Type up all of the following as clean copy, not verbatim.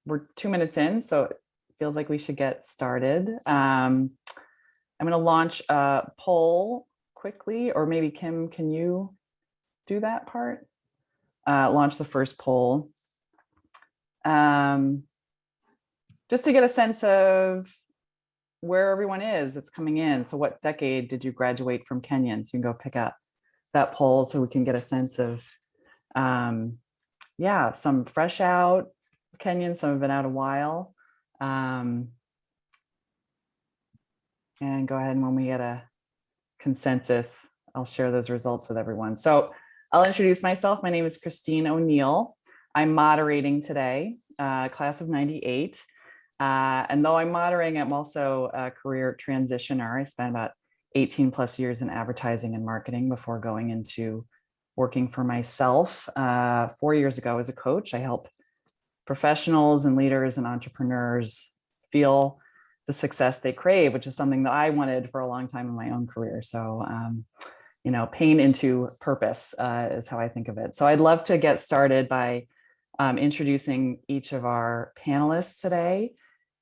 we're 2 minutes in, so it feels like we should get started. I'm going to launch a poll quickly, or maybe Kim, can you do that part? Launch the first poll. Just to get a sense of where everyone is that's coming in. So what decade did you graduate from Kenyan? So you can go pick up that poll so we can get a sense of, yeah, some fresh out Kenyan, some have been out a while. And go ahead, and when we get a consensus, I'll share those results with everyone. So I'll introduce myself. My name is Christine O'Neill. I'm moderating today, class of 98. And though I'm moderating, I'm also a career transitioner. I spent about 18 plus years in advertising and marketing before going into working for myself. 4 years ago as a coach, I help professionals and leaders and entrepreneurs feel the success they crave, which is something that I wanted for a long time in my own career. So, you know, pain into purpose is how I think of it. So I'd love to get started by introducing each of our panelists today.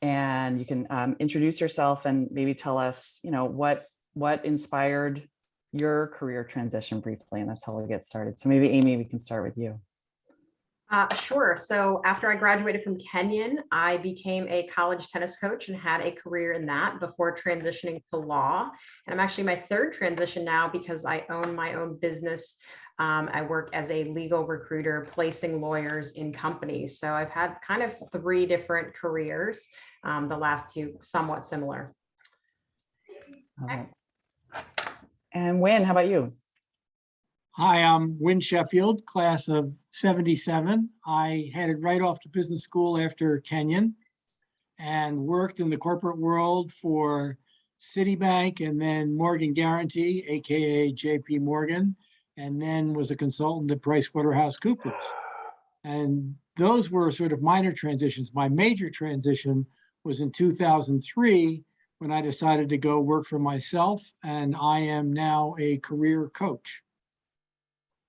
And you can introduce yourself and maybe tell us, you know, what inspired your career transition briefly, and that's how we'll get started. So maybe Amy, we can start with you. Sure. So after I graduated from Kenyan, I became a college tennis coach and had a career in that before transitioning to law. And I'm actually my third transition now because I own my own business. I work as a legal recruiter, placing lawyers in companies. So I've had kind of 3 different careers, the last 2 somewhat similar. Okay. And Wynn, how about you? Hi, I'm Wynn Sheffield, class of 77. I headed right off to business school after Kenyan and worked in the corporate world for Citibank and then Morgan Guarantee, AKA JP Morgan, and then was a consultant at PricewaterhouseCoopers. And those were sort of minor transitions. My major transition was in 2003 when I decided to go work for myself, and I am now a career coach.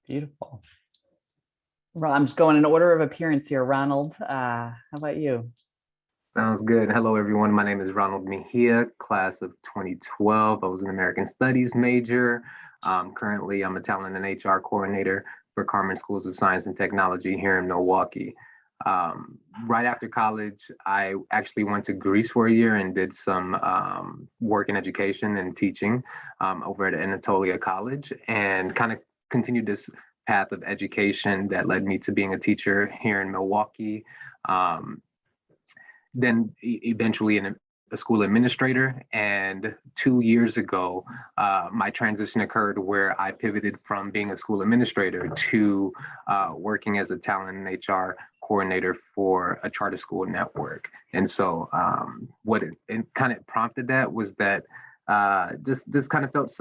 Beautiful. Well, I'm just going in order of appearance here. Ronald, how about you? Sounds good. Hello, everyone. My name is Ronald Maheia, class of 2012. I was an American Studies major. Currently, I'm a talent and HR coordinator for Carmen Schools of Science and Technology here in Milwaukee. Right after college, I actually went to Greece for a year and did some work in education and teaching over at Anatolia College, and kind of continued this path of education that led me to being a teacher here in Milwaukee. Then eventually a school administrator. And 2 years ago, my transition occurred where I pivoted from being a school administrator to working as a talent and HR coordinator for a charter school network. And so what it kind of prompted that was that just kind of felt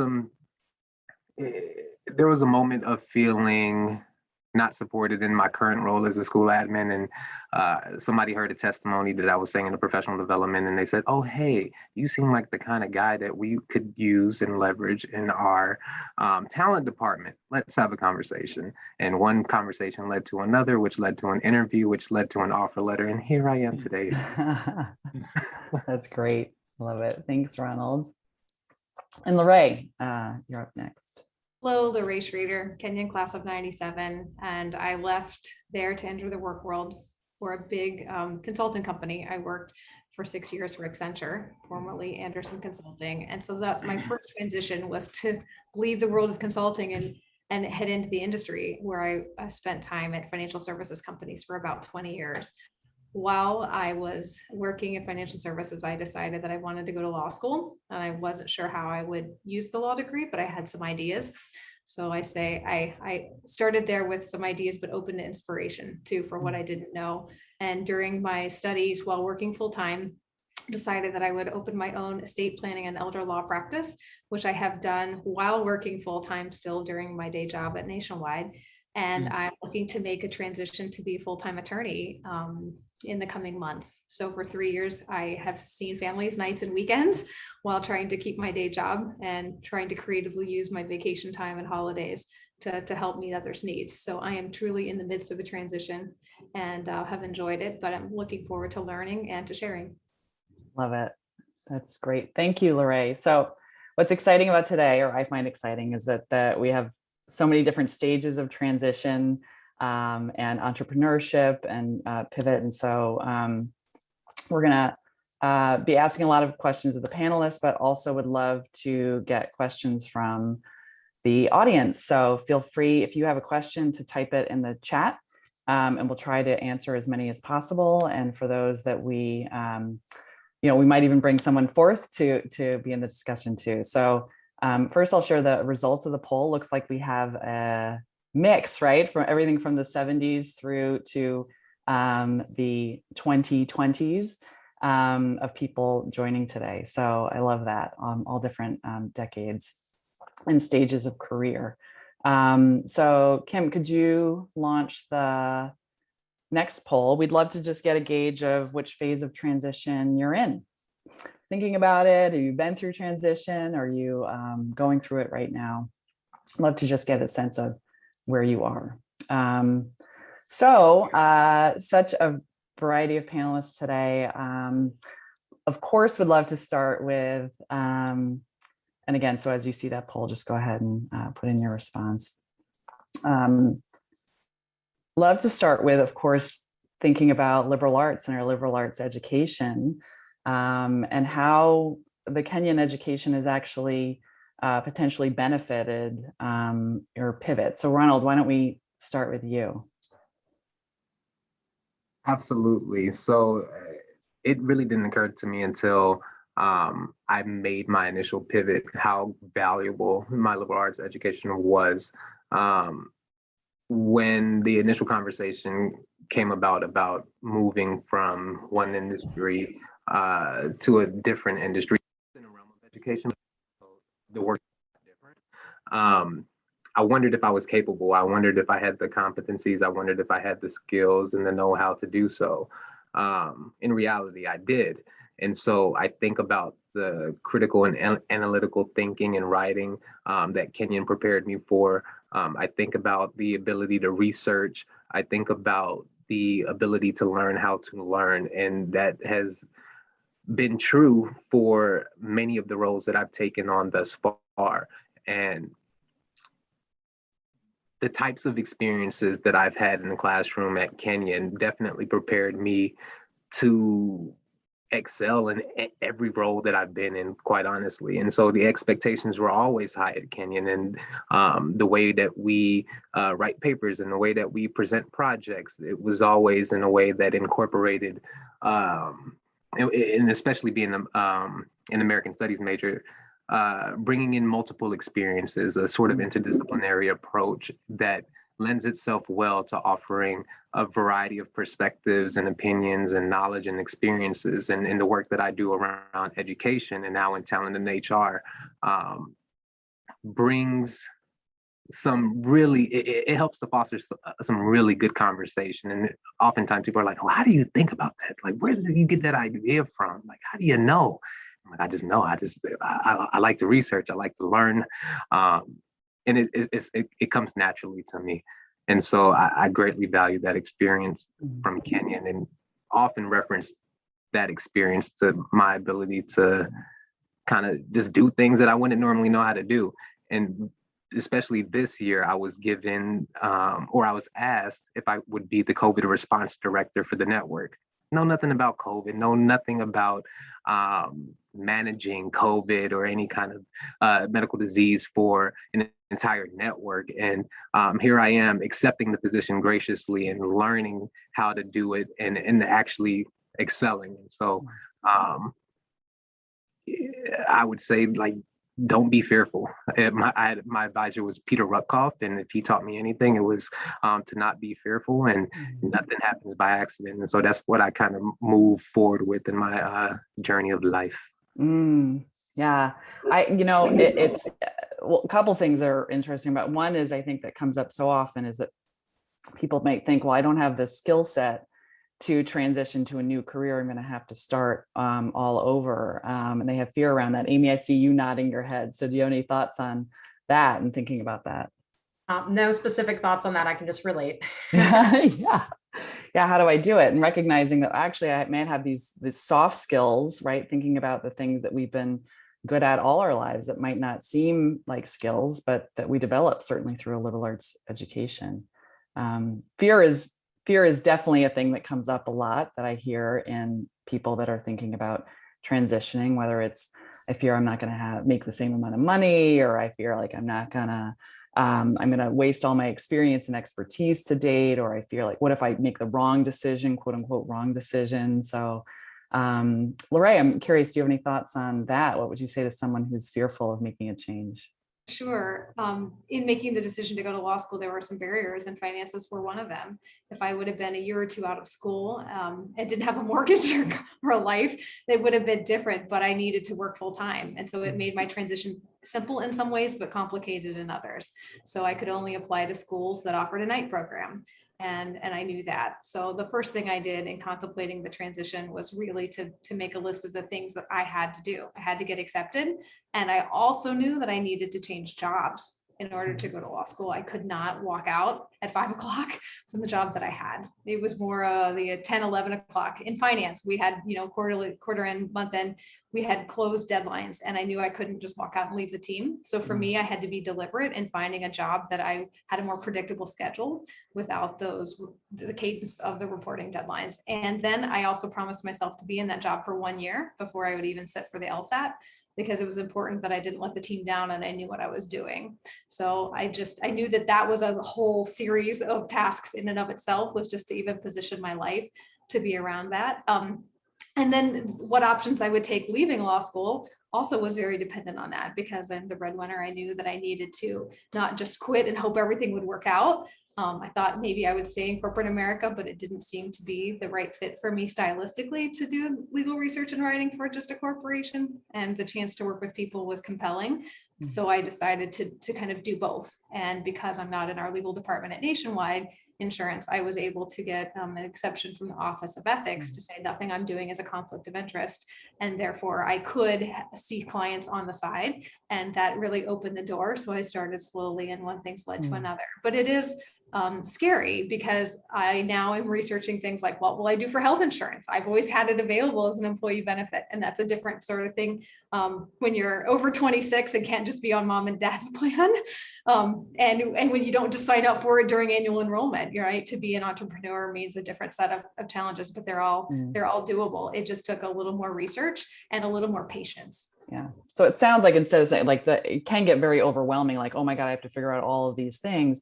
there was a moment of feeling not supported in my current role as a school admin. And somebody heard a testimony that I was saying in the professional development, and they said, oh, hey, you seem like the kind of guy that we could use and leverage in our talent department. Let's have a conversation. And one conversation led to another, which led to an interview, which led to an offer letter. And here I am today. That's great. Love it. Thanks, Ronald. And Larae, you're up next. Hello, Larae Schraeder, Kenyan class of 97, and I left there to enter the work world for a big consulting company. I worked for 6 years for Accenture, formerly Anderson Consulting, and so that my first transition was to leave the world of consulting and head into the industry, where I spent time at financial services companies for about 20 years. While I was working in financial services, I decided that I wanted to go to law school, and I wasn't sure how I would use the law degree, but I had some ideas. So I started there with some ideas, but open to inspiration too for what I didn't know. And during my studies while working full time, decided that I would open my own estate planning and elder law practice, which I have done while working full time still during my day job at Nationwide. And I'm looking to make a transition to be a full-time attorney in the coming months. So for 3 years, I have seen families nights and weekends while trying to keep my day job and trying to creatively use my vacation time and holidays to help meet others' needs. So I am truly in the midst of a transition. and have enjoyed it, but I'm looking forward to learning and to sharing. Love it. That's great. Thank you, Larae. So what's exciting about today, or I find exciting, is that we have so many different stages of transition and entrepreneurship and pivot. And so we're going to be asking a lot of questions of the panelists, but also would love to get questions from the audience. So feel free, if you have a question, to type it in the chat, and we'll try to answer as many as possible. And for those that we might even bring someone forth to be in the discussion too. So first I'll share the results of the poll. Looks like we have a mix, right? From everything from the 70s through to the 2020s of people joining today. So I love that, all different decades and stages of career. So Kim, could you launch the next poll? We'd love to just get a gauge of which phase of transition you're in. Thinking about it, have you been through transition? Are you going through it right now? Love to just get a sense of where you are. Such a variety of panelists today. Of course, would love to start with, and again, so as you see that poll, just go ahead and put in your response. Love to start with, of course, thinking about liberal arts and our liberal arts education, and how the Kenyan education has actually potentially benefited your pivot. So Ronald, why don't we start with you? Absolutely. So it really didn't occur to me until I made my initial pivot, how valuable my liberal arts education was. When the initial conversation came about moving from one industry to a different industry in the realm of education, the work is different. I wondered if I was capable. I wondered if I had the competencies. I wondered if I had the skills and the know-how to do so. In reality, I did. And so I think about the critical and analytical thinking and writing that Kenyan prepared me for. I think about the ability to research. I think about the ability to learn how to learn. And that has been true for many of the roles that I've taken on thus far. And the types of experiences that I've had in the classroom at Kenyan definitely prepared me to excel in every role that I've been in, quite honestly. And so the expectations were always high at Kenyan, and the way that we write papers and the way that we present projects, it was always in a way that incorporated, and especially being an American Studies major, bringing in multiple experiences, a sort of interdisciplinary approach that lends itself well to offering a variety of perspectives and opinions and knowledge and experiences. And in the work that I do around education and now in talent and HR, brings some really, it helps to foster some really good conversation. And oftentimes people are like, well, how do you think about that? Like, where did you get that idea from? Like, how do you know? I'm like, I just know. I like to research. I like to learn. And it comes naturally to me. And so I greatly value that experience from Kenyan and often reference that experience to my ability to kind of just do things that I wouldn't normally know how to do. And especially this year, I was given, or I was asked if I would be the COVID response director for the network. Know nothing about COVID, know nothing about managing COVID or any kind of medical disease for an entire network. And here I am accepting the position graciously and learning how to do it and actually excelling. And so I would say, like, don't be fearful. My advisor was Peter Rutkoff, and if he taught me anything, it was to not be fearful, and nothing happens by accident. And so that's what I kind of move forward with in my journey of life. Yeah, it's well, a couple things that are interesting about. One is, I think that comes up so often is that people might think, well, I don't have the skill set to transition to a new career. I'm going to have to start all over. And they have fear around that. Amy, I see you nodding your head. So do you have any thoughts on that and thinking about that? No specific thoughts on that. I can just relate. Yeah. Yeah. How do I do it? And recognizing that actually I may have these soft skills, right? Thinking about the things that we've been good at all our lives that might not seem like skills, but that we develop certainly through a liberal arts education. Fear is definitely a thing that comes up a lot that I hear in people that are thinking about transitioning, whether it's I fear I'm not going to make the same amount of money, or I fear like I'm going to waste all my experience and expertise to date, or I fear like, what if I make the wrong decision, quote unquote, wrong decision. So Larae, I'm curious, do you have any thoughts on that? What would you say to someone who's fearful of making a change? Sure. In making the decision to go to law school, there were some barriers, and finances were one of them. If I would have been a year or two out of school and didn't have a mortgage or a life, it would have been different, but I needed to work full time. And so it made my transition simple in some ways, but complicated in others. So I could only apply to schools that offered a night program. And I knew that. So the first thing I did in contemplating the transition was really to make a list of the things that I had to do. I had to get accepted. And I also knew that I needed to change jobs in order to go to law school. I could not walk out at 5 o'clock from the job that I had. It was more the 10, 11 o'clock in finance. We had, quarter end, month end, we had closed deadlines, and I knew I couldn't just walk out and leave the team. So for me, I had to be deliberate in finding a job that I had a more predictable schedule without the cadence of the reporting deadlines. And then I also promised myself to be in that job for 1 year before I would even sit for the LSAT, because it was important that I didn't let the team down and I knew what I was doing. So I knew that was a whole series of tasks in and of itself, was just to even position my life to be around that. And then what options I would take leaving law school also was very dependent on that, because I'm the breadwinner. I knew that I needed to not just quit and hope everything would work out. I thought maybe I would stay in corporate America, but it didn't seem to be the right fit for me stylistically to do legal research and writing for just a corporation. And the chance to work with people was compelling. So I decided to kind of do both. And because I'm not in our legal department at Nationwide Insurance, I was able to get an exception from the Office of Ethics to say nothing I'm doing is a conflict of interest. And therefore I could see clients on the side. And that really opened the door. So I started slowly, and one thing's led to another. But it is scary, because I now am researching things like, what will I do for health insurance? I've always had it available as an employee benefit. And that's a different sort of thing when you're over 26 and can't just be on mom and dad's plan. And when you don't just sign up for it during annual enrollment, right? To be an entrepreneur means a different set of challenges, but they're all doable. It just took a little more research and a little more patience. Yeah. So it sounds like, instead of saying like it can get very overwhelming, like, oh my God, I have to figure out all of these things,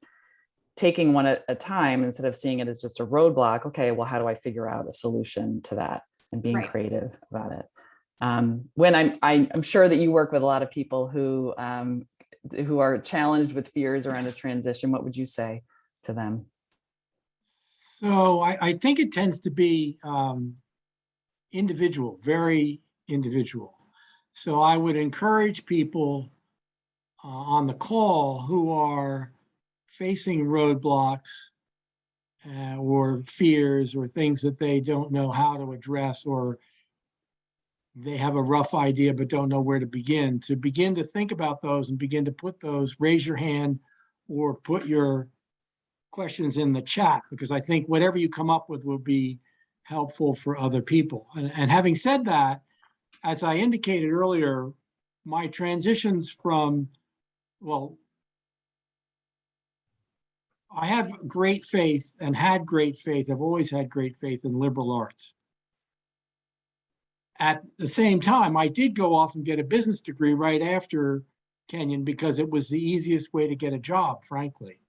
taking one at a time instead of seeing it as just a roadblock. Okay, well, how do I figure out a solution to that, and being creative about it? When I'm sure that you work with a lot of people who are challenged with fears around a transition. What would you say to them? So I think it tends to be individual, very individual. So I would encourage people on the call who are facing roadblocks or fears or things that they don't know how to address, or they have a rough idea but don't know where to begin to think about those and begin to put those, raise your hand or put your questions in the chat, because I think whatever you come up with will be helpful for other people. And having said that, as I indicated earlier, my transitions from, well, I have great faith and had great faith. I've always had great faith in liberal arts. At the same time, I did go off and get a business degree right after Kenyan, because it was the easiest way to get a job, frankly.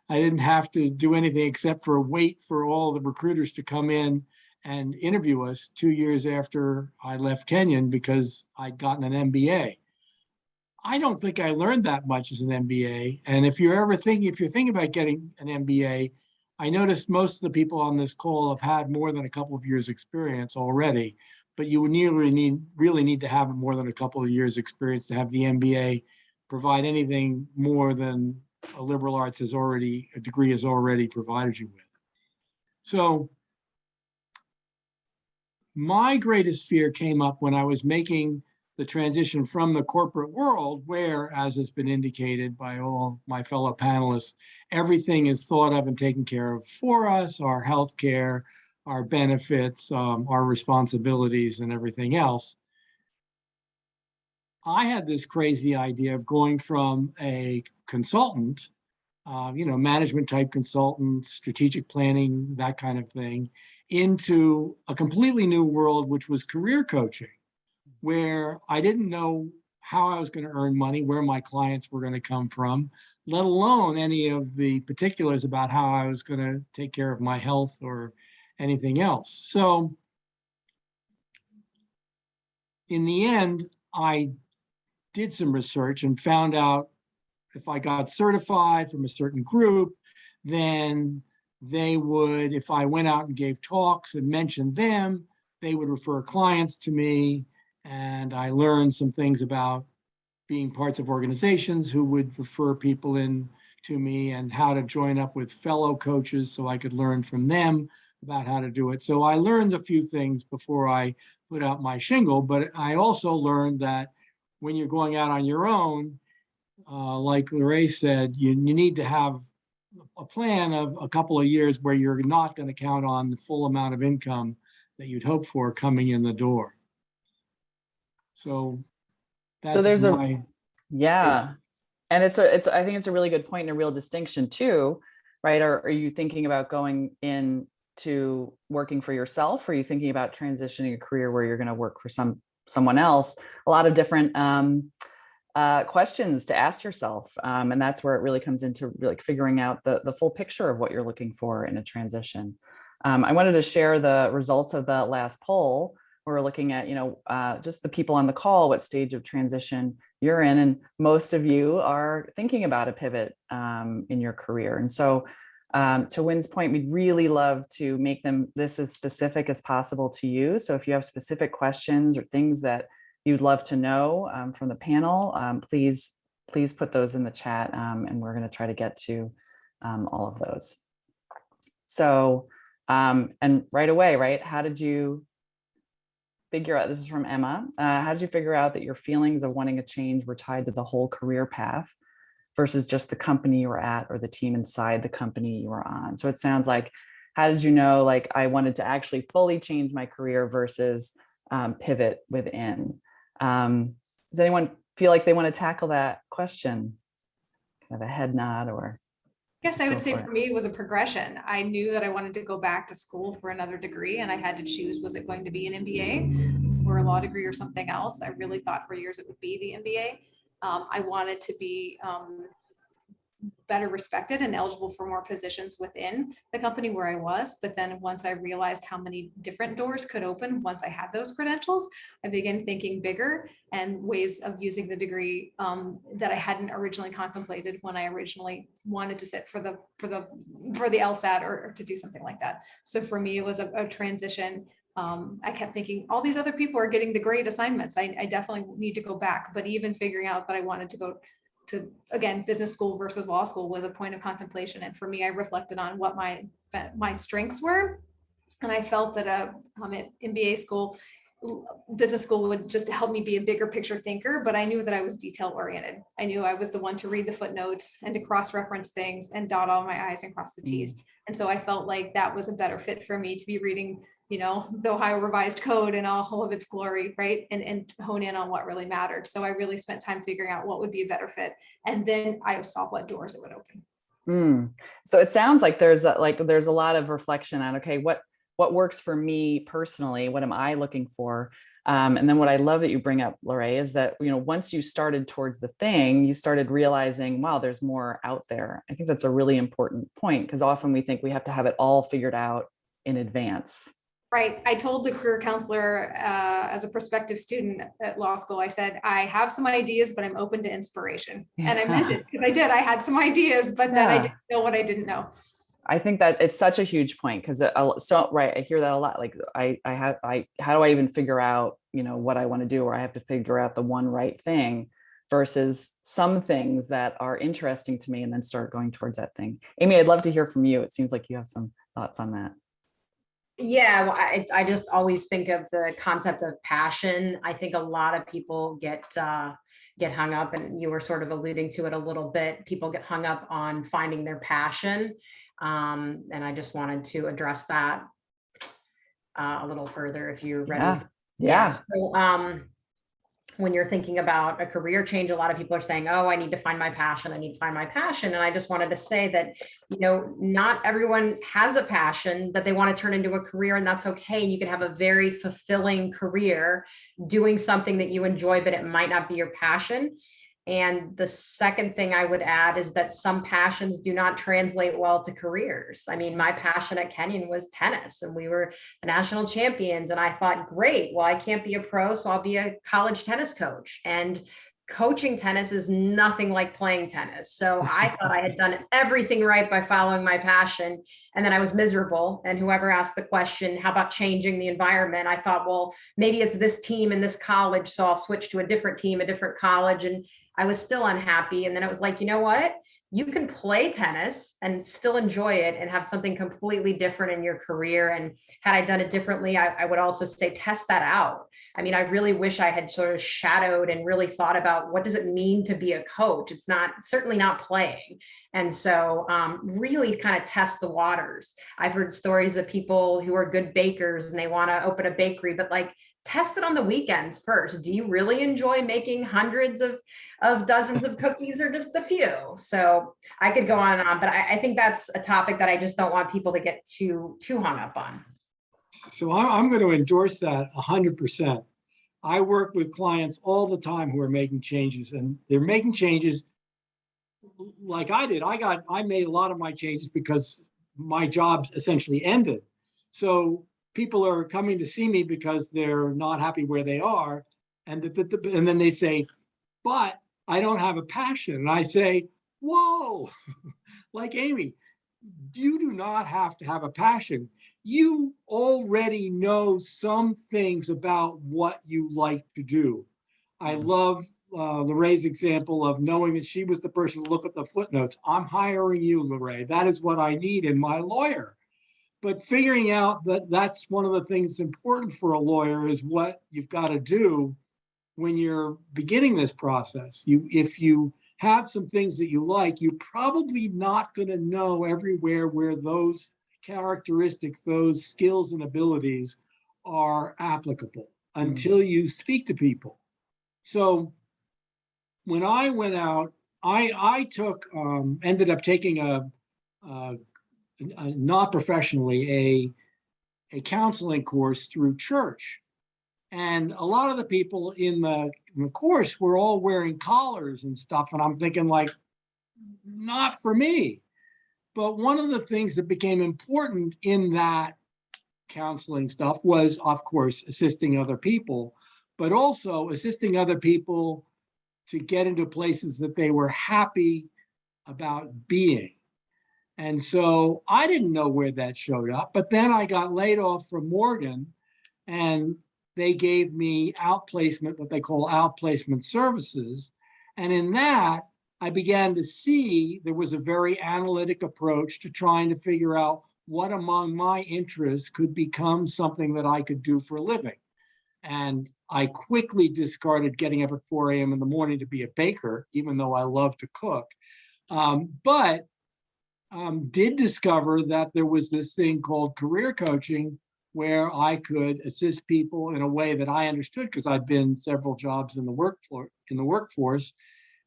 I didn't have to do anything except for wait for all the recruiters to come in and interview us 2 years after I left Kenyan, because I'd gotten an MBA. I don't think I learned that much as an MBA. And if you're thinking about getting an MBA, I noticed most of the people on this call have had more than a couple of years experience already, but you would really need to have more than a couple of years experience to have the MBA provide anything more than a liberal arts a degree has already provided you with. So my greatest fear came up when I was making the transition from the corporate world where, as has been indicated by all my fellow panelists, everything is thought of and taken care of for us, our healthcare, our benefits, our responsibilities, and everything else. I had this crazy idea of going from a consultant, management type consultant, strategic planning, that kind of thing, into a completely new world, which was career coaching, where I didn't know how I was going to earn money, where my clients were going to come from, let alone any of the particulars about how I was going to take care of my health or anything else. So in the end, I did some research and found out if I got certified from a certain group, then they would, if I went out and gave talks and mentioned them, they would refer clients to me. And I learned some things about being parts of organizations who would refer people in to me and how to join up with fellow coaches so I could learn from them about how to do it. So I learned a few things before I put out my shingle, but I also learned that when you're going out on your own, like Larae said, you need to have a plan of a couple of years where you're not going to count on the full amount of income that you'd hope for coming in the door. So that's there's my yeah. And I think it's a really good point and a real distinction too, right? Are you thinking about going into working for yourself? Or are you thinking about transitioning a career where you're going to work for someone else? A lot of different questions to ask yourself. And that's where it really comes into like figuring out the full picture of what you're looking for in a transition. I wanted to share the results of the last poll. We're looking at, just the people on the call, what stage of transition you're in. And most of you are thinking about a pivot in your career. And so to Wynn's point, we'd really love to make this as specific as possible to you. So if you have specific questions or things that you'd love to know from the panel, please put those in the chat, and we're going to try to get to all of those. So, and right away, right, how did you figure out, this is from Emma, how did you figure out that your feelings of wanting a change were tied to the whole career path versus just the company you were at or the team inside the company you were on? So it sounds like, how did you know, like, I wanted to actually fully change my career versus pivot within? Does anyone feel like they want to tackle that question? Kind of a head nod or? I guess I would say for me, it was a progression. I knew that I wanted to go back to school for another degree and I had to choose, was it going to be an MBA or a law degree or something else? I really thought for years it would be the MBA. I wanted to be better respected and eligible for more positions within the company where I was. But then once I realized how many different doors could open once I had those credentials, I began thinking bigger and ways of using the degree that I hadn't originally contemplated when I originally wanted to sit for the LSAT or to do something like that. So for me, it was a transition. I kept thinking all these other people are getting the great assignments. I definitely need to go back, but even figuring out that I wanted to go to, again, business school versus law school was a point of contemplation. And for me, I reflected on what my strengths were. And I felt that at MBA school, business school would just help me be a bigger picture thinker, but I knew that I was detail oriented. I knew I was the one to read the footnotes and to cross-reference things and dot all my I's and cross the T's. And so I felt like that was a better fit for me to be reading, the Ohio Revised Code in all of its glory, right? And hone in on what really mattered. So I really spent time figuring out what would be a better fit. And then I saw what doors it would open. So it sounds like there's a lot of reflection on, okay, what works for me personally? What am I looking for? And then what I love that you bring up, Larae, is that, once you started towards the thing, you started realizing, wow, there's more out there. I think that's a really important point because often we think we have to have it all figured out in advance. Right. I told the career counselor as a prospective student at law school, I said, I have some ideas, but I'm open to inspiration. And I meant it because I did. I had some ideas, but then I didn't know what I didn't know. I think that it's such a huge point because right. I hear that a lot. Like how do I even figure out, what I want to do, or I have to figure out the one right thing versus some things that are interesting to me and then start going towards that thing. Amy, I'd love to hear from you. It seems like you have some thoughts on that. Yeah, well, I just always think of the concept of passion. I think a lot of people get hung up, and you were sort of alluding to it a little bit. People get hung up on finding their passion, and I just wanted to address that a little further if you're ready. Yeah. So, when you're thinking about a career change, a lot of people are saying, oh, I need to find my passion. I need to find my passion. And I just wanted to say that, not everyone has a passion that they want to turn into a career, and that's okay. And you can have a very fulfilling career doing something that you enjoy, but it might not be your passion. And the second thing I would add is that some passions do not translate well to careers. I mean, my passion at Kenyan was tennis, and we were the national champions. And I thought, great, well, I can't be a pro, so I'll be a college tennis coach. And coaching tennis is nothing like playing tennis. So I thought I had done everything right by following my passion. And then I was miserable. And whoever asked the question, how about changing the environment? I thought, well, maybe it's this team in this college, so I'll switch to a different team, a different college. And I was still unhappy. And then it was like, you know what? You can play tennis and still enjoy it and have something completely different in your career. And had I done it differently, I would also say test that out. I mean, I really wish I had sort of shadowed and really thought about what does it mean to be a coach? It's certainly not playing. And so really kind of test the waters. I've heard stories of people who are good bakers and they want to open a bakery, but like, test it on the weekends first. Do you really enjoy making hundreds of dozens of cookies or just a few? So I could go on and on, but I think that's a topic that I just don't want people to get too hung up on. So I'm going to endorse that 100%. I work with clients all the time who are making changes, and they're making changes like I did. I made a lot of my changes because my jobs essentially ended. So people are coming to see me because they're not happy where they are. And then they say, but I don't have a passion. And I say, whoa, like Amy, you do not have to have a passion. You already know some things about what you like to do. I love Larae's example of knowing that she was the person to look at the footnotes. I'm hiring you, Larae. That is what I need in my lawyer. But figuring out that that's one of the things that's important for a lawyer is what you've got to do when you're beginning this process. If you have some things that you like, you're probably not going to know everywhere where those characteristics, those skills and abilities are applicable until you speak to people. So when I went out, I ended up taking not professionally, a counseling course through church. And a lot of the people in the course were all wearing collars and stuff. And I'm thinking like, not for me. But one of the things that became important in that counseling stuff was, of course, assisting other people, but also assisting other people to get into places that they were happy about being. And so I didn't know where that showed up, but then I got laid off from Morgan, and they gave me outplacement, what they call outplacement services. And in that, I began to see there was a very analytic approach to trying to figure out what among my interests could become something that I could do for a living. And I quickly discarded getting up at 4 a.m. in the morning to be a baker, even though I love to cook. But did discover that there was this thing called career coaching where I could assist people in a way that I understood because I'd been several jobs in the workforce.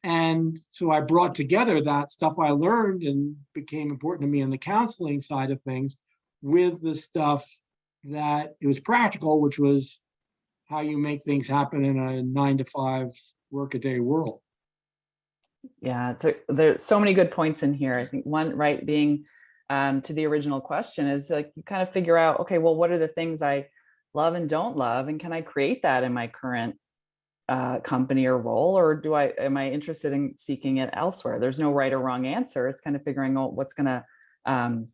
And so I brought together that stuff I learned and became important to me in the counseling side of things with the stuff that it was practical, which was how you make things happen in a 9-to-5 work-a-day world. Yeah, there's so many good points in here. I think one, right, being to the original question is like you kind of figure out, okay, well, what are the things I love and don't love, and can I create that in my current company or role, or am I interested in seeking it elsewhere? There's no right or wrong answer. It's kind of figuring out what's going to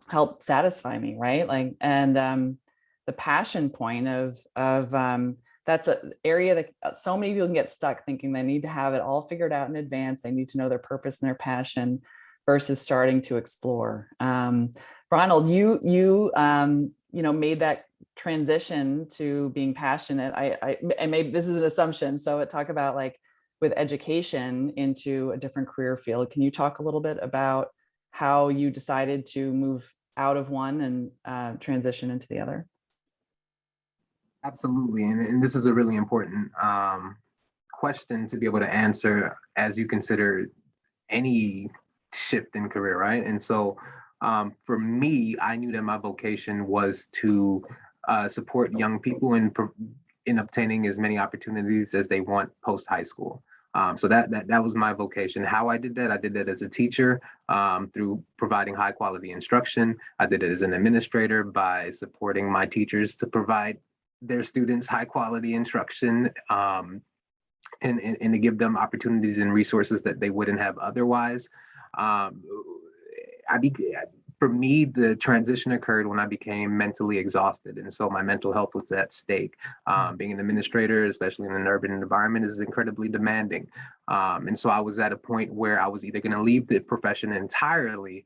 help satisfy me, right? Like, and the passion point of that's an area that so many people can get stuck thinking they need to have it all figured out in advance. They need to know their purpose and their passion versus starting to explore. Ronald, you made that transition to being passionate. I made, this is an assumption. So talk about like with education into a different career field. Can you talk a little bit about how you decided to move out of one and transition into the other? Absolutely. And this is a really important question to be able to answer as you consider any shift in career, right? And so for me, I knew that my vocation was to support young people in obtaining as many opportunities as they want post high school. So that was my vocation. How I did that as a teacher through providing high quality instruction. I did it as an administrator by supporting my teachers to provide their students high quality instruction and to give them opportunities and resources that they wouldn't have otherwise. For me, the transition occurred when I became mentally exhausted. And so my mental health was at stake. Being an administrator, especially in an urban environment, is incredibly demanding. And so I was at a point where I was either going to leave the profession entirely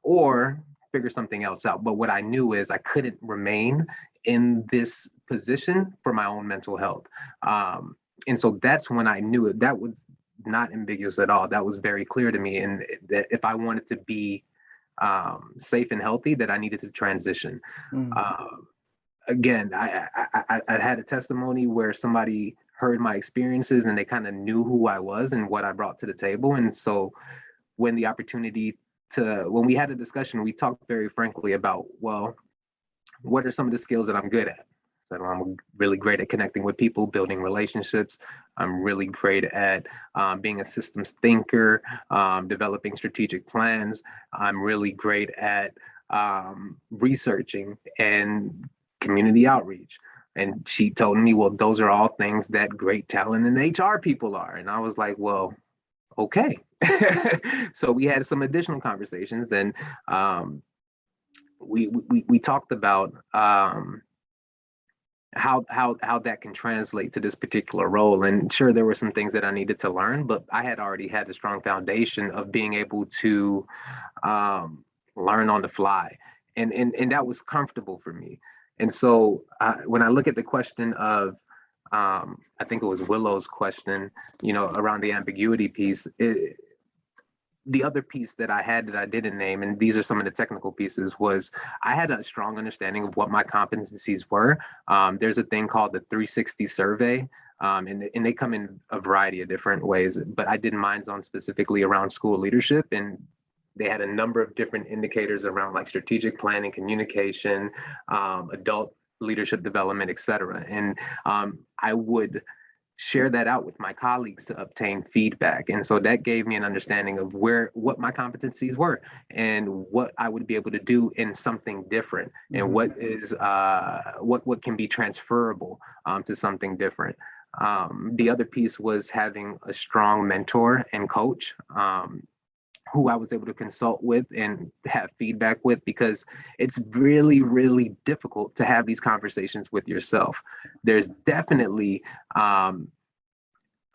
or figure something else out. But what I knew is I couldn't remain in this position for my own mental health. And so that's when I knew it. That was not ambiguous at all. That was very clear to me. And that if I wanted to be safe and healthy, that I needed to transition. Again, I had a testimony where somebody heard my experiences and they kind of knew who I was and what I brought to the table. And so when we had a discussion, we talked very frankly about, well, what are some of the skills that I'm good at? So I'm really great at connecting with people, building relationships. I'm really great at being a systems thinker, developing strategic plans. I'm really great at researching and community outreach. And she told me, well, those are all things that great talent and HR people are. And I was like, well, okay. So we had some additional conversations, and we talked about how that can translate to this particular role. And sure, there were some things that I needed to learn, but I had already had a strong foundation of being able to learn on the fly, and that was comfortable for me. And so when I look at the question of I think it was Willow's question, around the ambiguity piece, the other piece that I had that I didn't name, and these are some of the technical pieces, was I had a strong understanding of what my competencies were. There's a thing called the 360 survey, and they come in a variety of different ways, but I did mine on specifically around school leadership, and they had a number of different indicators around like strategic planning, communication, adult leadership development, et cetera. And I would share that out with my colleagues to obtain feedback. And so that gave me an understanding of what my competencies were and what I would be able to do in something different, and what is what can be transferable to something different. The other piece was having a strong mentor and coach who I was able to consult with and have feedback with, because it's really, really difficult to have these conversations with yourself. There's definitely a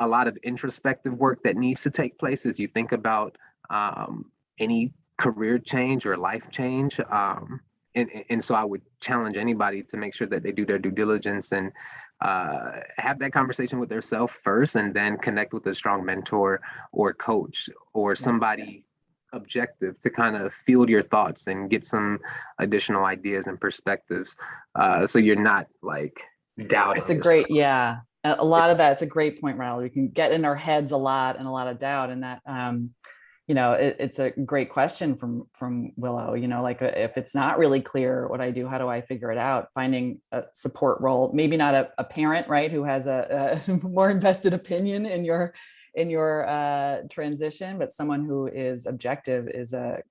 lot of introspective work that needs to take place as you think about any career change or life change. And so I would challenge anybody to make sure that they do their due diligence and have that conversation with themselves first, and then connect with a strong mentor or coach or somebody objective to kind of field your thoughts and get some additional ideas and perspectives, so you're not like doubting. It's a great, a lot of that. It's a great point, Ronald. We can get in our heads a lot and a lot of doubt, and that it's a great question from Willow. Like if it's not really clear what I do, how do I figure it out? Finding a support role, maybe not a parent, right, who has a more invested opinion in your transition, but someone who is objective is a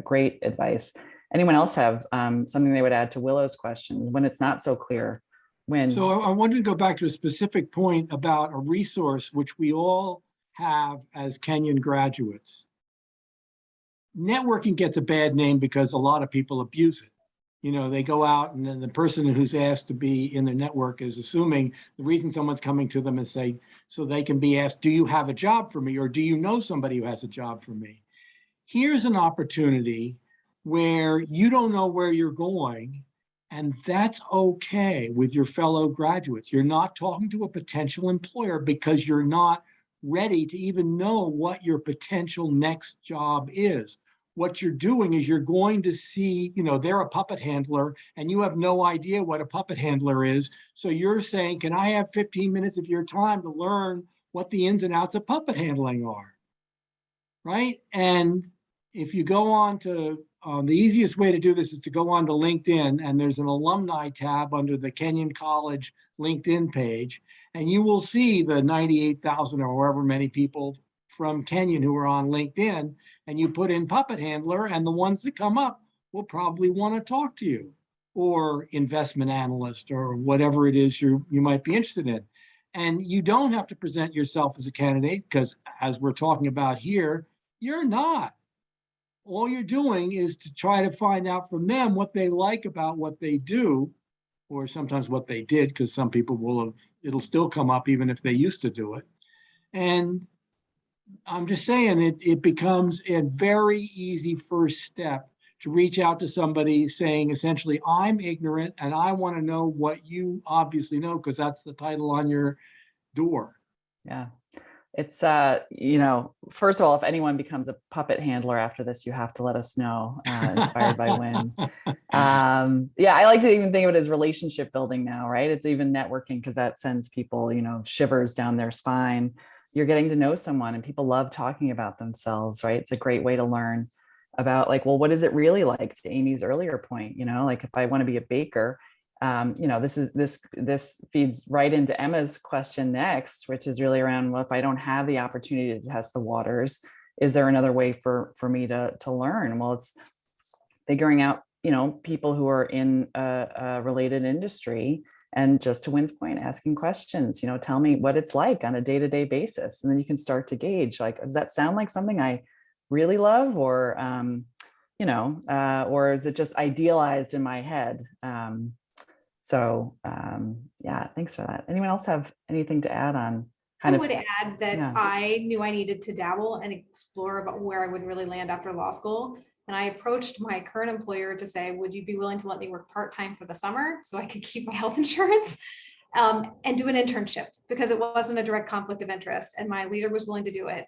great advice. Anyone else have something they would add to Willow's question when it's not so clear? So I wanted to go back to a specific point about a resource which we all have as Kenyan graduates. Networking gets a bad name because a lot of people abuse it. They go out, and then the person who's asked to be in their network is assuming the reason someone's coming to them and say, so they can be asked, do you have a job for me? Or do you know somebody who has a job for me? Here's an opportunity where you don't know where you're going. And that's okay with your fellow graduates. You're not talking to a potential employer because you're not ready to even know what your potential next job is. What you're doing is you're going to see, they're a puppet handler and you have no idea what a puppet handler is. So you're saying, can I have 15 minutes of your time to learn what the ins and outs of puppet handling are? Right? And if you go on to, the easiest way to do this is to go on to LinkedIn, and there's an alumni tab under the Kenyan College LinkedIn page, and you will see the 98,000 or however many people from Kenyan who are on LinkedIn, and you put in puppet handler, and the ones that come up will probably want to talk to you, or investment analyst, or whatever it is you might be interested in. And you don't have to present yourself as a candidate, because as we're talking about here, you're not. All you're doing is to try to find out from them what they like about what they do, or sometimes what they did, because some people it'll still come up even if they used to do it. And I'm just saying it becomes a very easy first step to reach out to somebody saying, essentially, I'm ignorant and I want to know what you obviously know, because that's the title on your door. Yeah. It's, first of all, if anyone becomes a puppet handler after this, you have to let us know, inspired by Win. Yeah, I like to even think of it as relationship building now, right? It's even networking, because that sends people, shivers down their spine. You're getting to know someone, and people love talking about themselves, right? It's a great way to learn about, like, well, what is it really like, to Amy's earlier point, like if I want to be a baker, this feeds right into Emma's question next, which is really around, well, if I don't have the opportunity to test the waters, is there another way for me to learn? Well, it's figuring out, people who are in a related industry, and just to Win's point, asking questions, tell me what it's like on a day-to-day basis. And then you can start to gauge, like, does that sound like something I really love, or, or is it just idealized in my head? Yeah, thanks for that. Anyone else have anything to add on? I would add that yeah. I knew I needed to dabble and explore about where I would really land after law school. And I approached my current employer to say, would you be willing to let me work part-time for the summer so I could keep my health insurance, and do an internship, because it wasn't a direct conflict of interest. And my leader was willing to do it.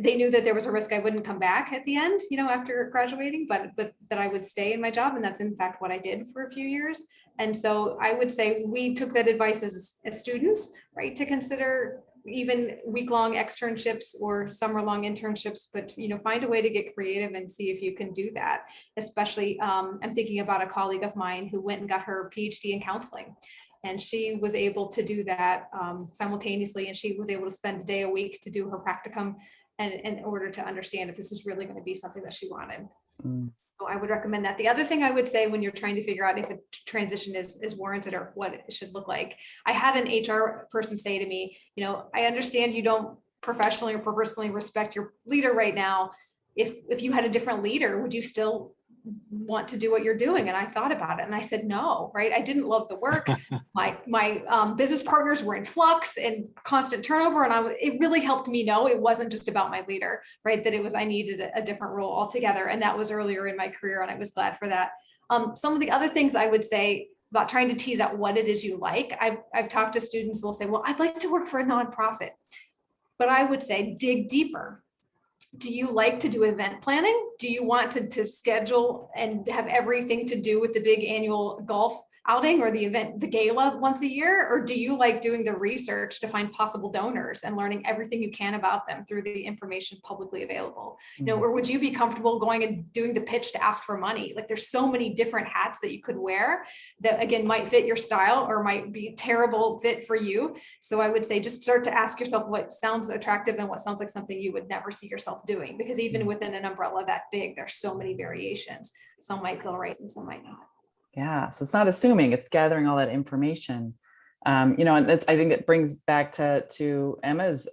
They knew that there was a risk I wouldn't come back at the end, after graduating, but that I would stay in my job. And that's in fact what I did for a few years. And so I would say we took that advice as students, right, to consider even week-long externships or summer-long internships, but find a way to get creative and see if you can do that. Especially, I'm thinking about a colleague of mine who went and got her PhD in counseling, and she was able to do that simultaneously, and she was able to spend a day a week to do her practicum, and in order to understand if this is really going to be something that she wanted. So I would recommend that. The other thing I would say when you're trying to figure out if a transition is warranted or what it should look like, I had an HR person say to me, I understand you don't professionally or personally respect your leader right now. If you had a different leader, would you still want to do what you're doing? And I thought about it and I said, no, right? I didn't love the work. My business partners were in flux and constant turnover. And it really helped me know it wasn't just about my leader, right? That I needed a different role altogether. And that was earlier in my career. And I was glad for that. Some of the other things I would say about trying to tease out what it is you like. I've talked to students who will say, well, I'd like to work for a nonprofit, but I would say dig deeper. Do you like to do event planning? Do you want to schedule and have everything to do with the big annual golf outing or the gala once a year? Or do you like doing the research to find possible donors and learning everything you can about them through the information publicly available? Or would you be comfortable going and doing the pitch to ask for money? Like, there's so many different hats that you could wear that, again, might fit your style or might be a terrible fit for you. So I would say just start to ask yourself what sounds attractive and what sounds like something you would never see yourself doing, because even within an umbrella that big, there's so many variations. Some might feel right and some might not. Yeah. So it's not assuming, it's gathering all that information. And I think it brings back to Emma's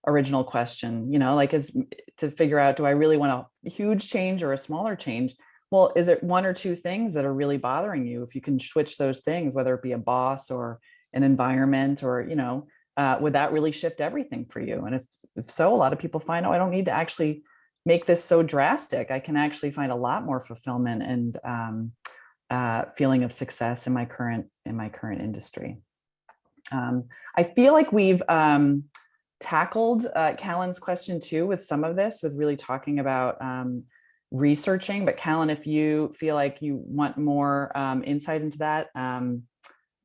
original question, is to figure out, do I really want a huge change or a smaller change? Well, is it one or two things that are really bothering you? If you can switch those things, whether it be a boss or an environment, or, would that really shift everything for you? And if so, a lot of people find, I don't need to actually make this so drastic. I can actually find a lot more fulfillment and feeling of success in my current industry. I feel like we've tackled Callan's question too with some of this, with really talking about researching. But Callan, if you feel like you want more insight into that,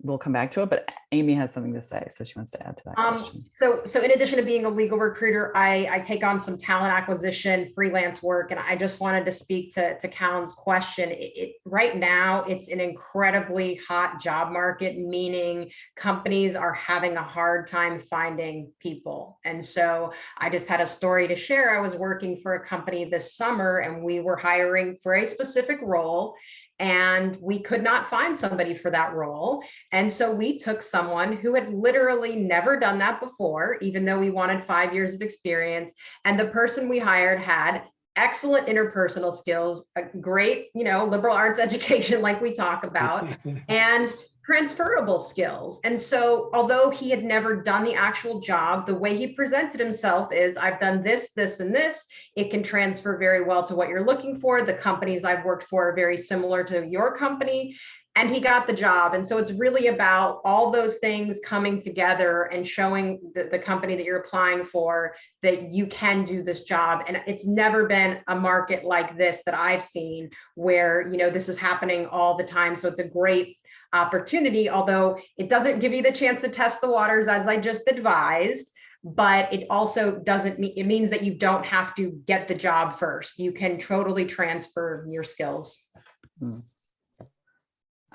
we'll come back to it. But Amy has something to say, so she wants to add to that question. So in addition to being a legal recruiter, I take on some talent acquisition, freelance work, and I just wanted to speak to Callan's question. Right now, it's an incredibly hot job market, meaning companies are having a hard time finding people. And so I just had a story to share. I was working for a company this summer, and we were hiring for a specific role, and we could not find somebody for that role. And so we took someone who had literally never done that before, even though we wanted 5 years of experience. And the person we hired had excellent interpersonal skills, a great, liberal arts education, like we talk about, and transferable skills. And so although he had never done the actual job, the way he presented himself is, I've done this, this, and this. It can transfer very well to what you're looking for. The companies I've worked for are very similar to your company. And he got the job. And so it's really about all those things coming together and showing the company that you're applying for that you can do this job. And it's never been a market like this that I've seen where, this is happening all the time. So it's a great opportunity, although it doesn't give you the chance to test the waters, as I just advised, but it also doesn't mean, it means that you don't have to get the job first. You can totally transfer your skills.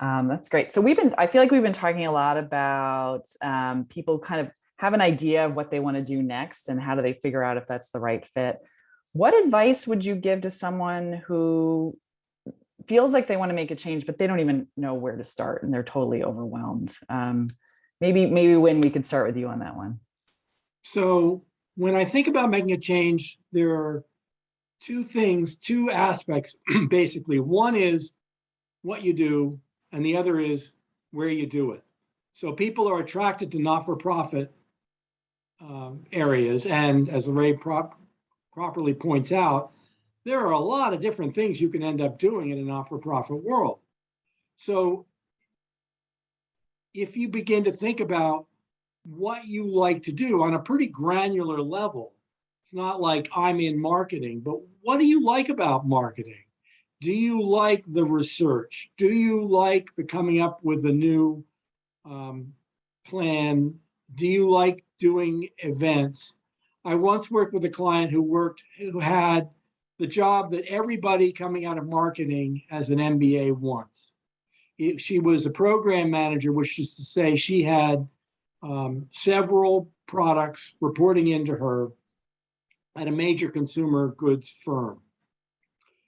That's great. So I feel like we've been talking a lot about people kind of have an idea of what they want to do next and how do they figure out if that's the right fit. What advice would you give to someone who feels like they want to make a change, but they don't even know where to start and they're totally overwhelmed? Maybe when we could start with you on that one. So when I think about making a change, there are two aspects, basically. One is what you do, and the other is where you do it. So people are attracted to not-for-profit areas. And as Larae properly points out, there are a lot of different things you can end up doing in a not-for-profit world. So if you begin to think about what you like to do on a pretty granular level, it's not like I'm in marketing, but what do you like about marketing? Do you like the research? Do you like the coming up with a new plan? Do you like doing events? I once worked with a client who had the job that everybody coming out of marketing as an MBA wants. She was a program manager, which is to say she had several products reporting into her at a major consumer goods firm.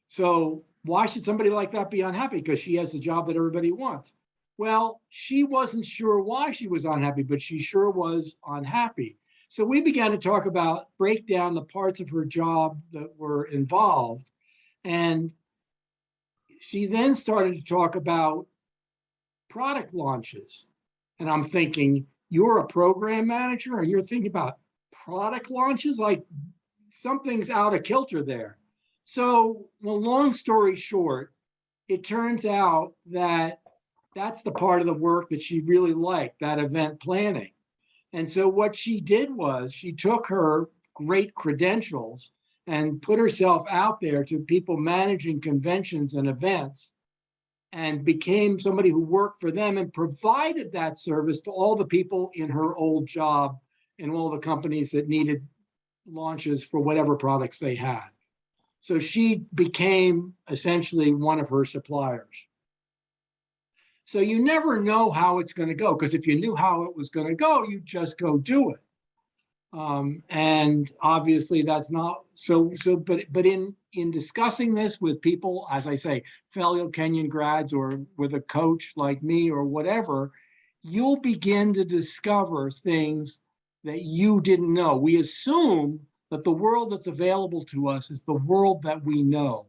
So why should somebody like that be unhappy? Because she has the job that everybody wants. Well, she wasn't sure why she was unhappy, but she sure was unhappy. So we began to break down the parts of her job that were involved. And she then started to talk about product launches. And I'm thinking, you're a program manager and you're thinking about product launches? Like something's out of kilter there. So, well, long story short, it turns out that that's the part of the work that she really liked, that event planning. And so what she did was she took her great credentials and put herself out there to people managing conventions and events and became somebody who worked for them and provided that service to all the people in her old job and all the companies that needed launches for whatever products they had. So she became essentially one of her suppliers. So you never know how it's going to go, because if you knew how it was going to go, you'd just go do it. And obviously that's not so. But in discussing this with people, as I say, fellow Kenyan grads or with a coach like me or whatever, you'll begin to discover things that you didn't know. We assume that the world that's available to us is the world that we know.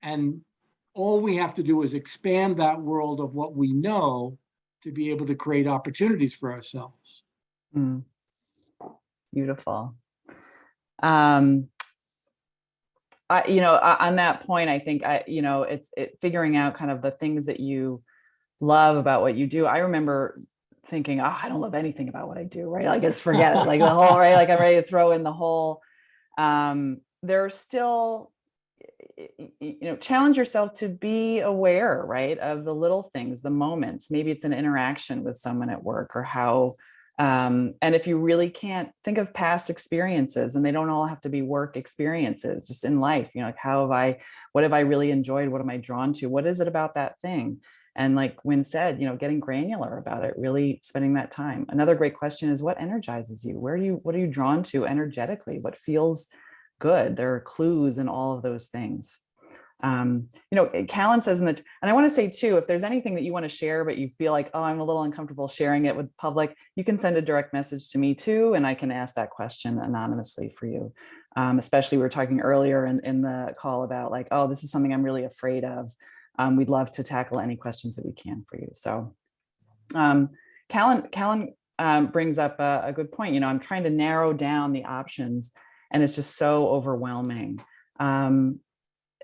And all we have to do is expand that world of what we know to be able to create opportunities for ourselves. Beautiful. on that point, I think it's figuring out kind of the things that you love about what you do. I remember thinking, oh, I don't love anything about what I do, right? Like, just forget it, like the whole, right? Like I'm ready to throw in the whole. There's still, challenge yourself to be aware, right, of the little things, the moments. Maybe it's an interaction with someone at work, or how, and if you really can't, think of past experiences, and they don't all have to be work experiences, just in life, like what have I really enjoyed? What am I drawn to? What is it about that thing? And like Wynn said, getting granular about it, really spending that time. Another great question is, what energizes you? What are you drawn to energetically? What feels good? There are clues in all of those things. Callan says and I want to say too, if there's anything that you want to share, but you feel like, oh, I'm a little uncomfortable sharing it with the public, you can send a direct message to me too, and I can ask that question anonymously for you. Especially we were talking earlier in the call about like, oh, this is something I'm really afraid of. We'd love to tackle any questions that we can for you. So Callan brings up a good point. I'm trying to narrow down the options, and it's just so overwhelming.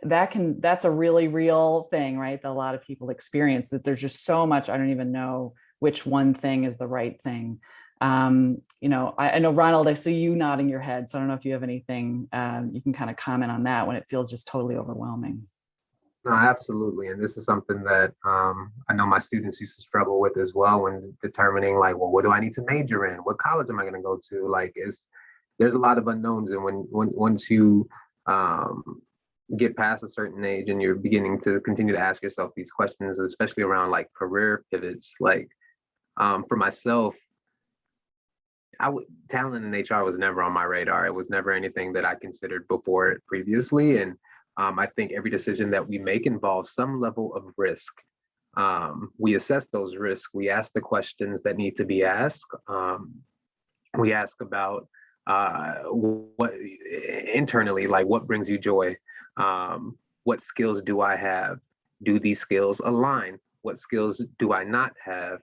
That's a really real thing, right? That a lot of people experience, that there's just so much, I don't even know which one thing is the right thing. I know, Ronald, I see you nodding your head, so I don't know if you have anything you can kind of comment on that when it feels just totally overwhelming. No, absolutely. And this is something that I know my students used to struggle with as well when determining like, well, what do I need to major in? What college am I going to go to? Like, there's a lot of unknowns. And once you get past a certain age and you're beginning to continue to ask yourself these questions, especially around like career pivots, like for myself, talent in HR was never on my radar. It was never anything that I considered before it previously. And I think every decision that we make involves some level of risk. We assess those risks. We ask the questions that need to be asked. We ask about what internally, like what brings you joy? What skills do I have? Do these skills align? What skills do I not have?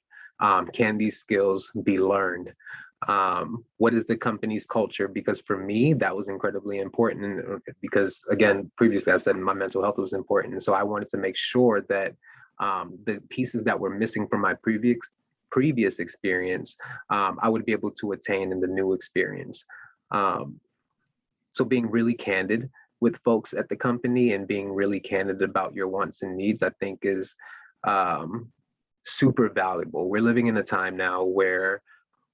Can these skills be learned? What is the company's culture? Because for me, that was incredibly important, because again, previously I said my mental health was important. And so I wanted to make sure that the pieces that were missing from my previous experience, I would be able to attain in the new experience. So being really candid with folks at the company and being really candid about your wants and needs, I think is super valuable. We're living in a time now where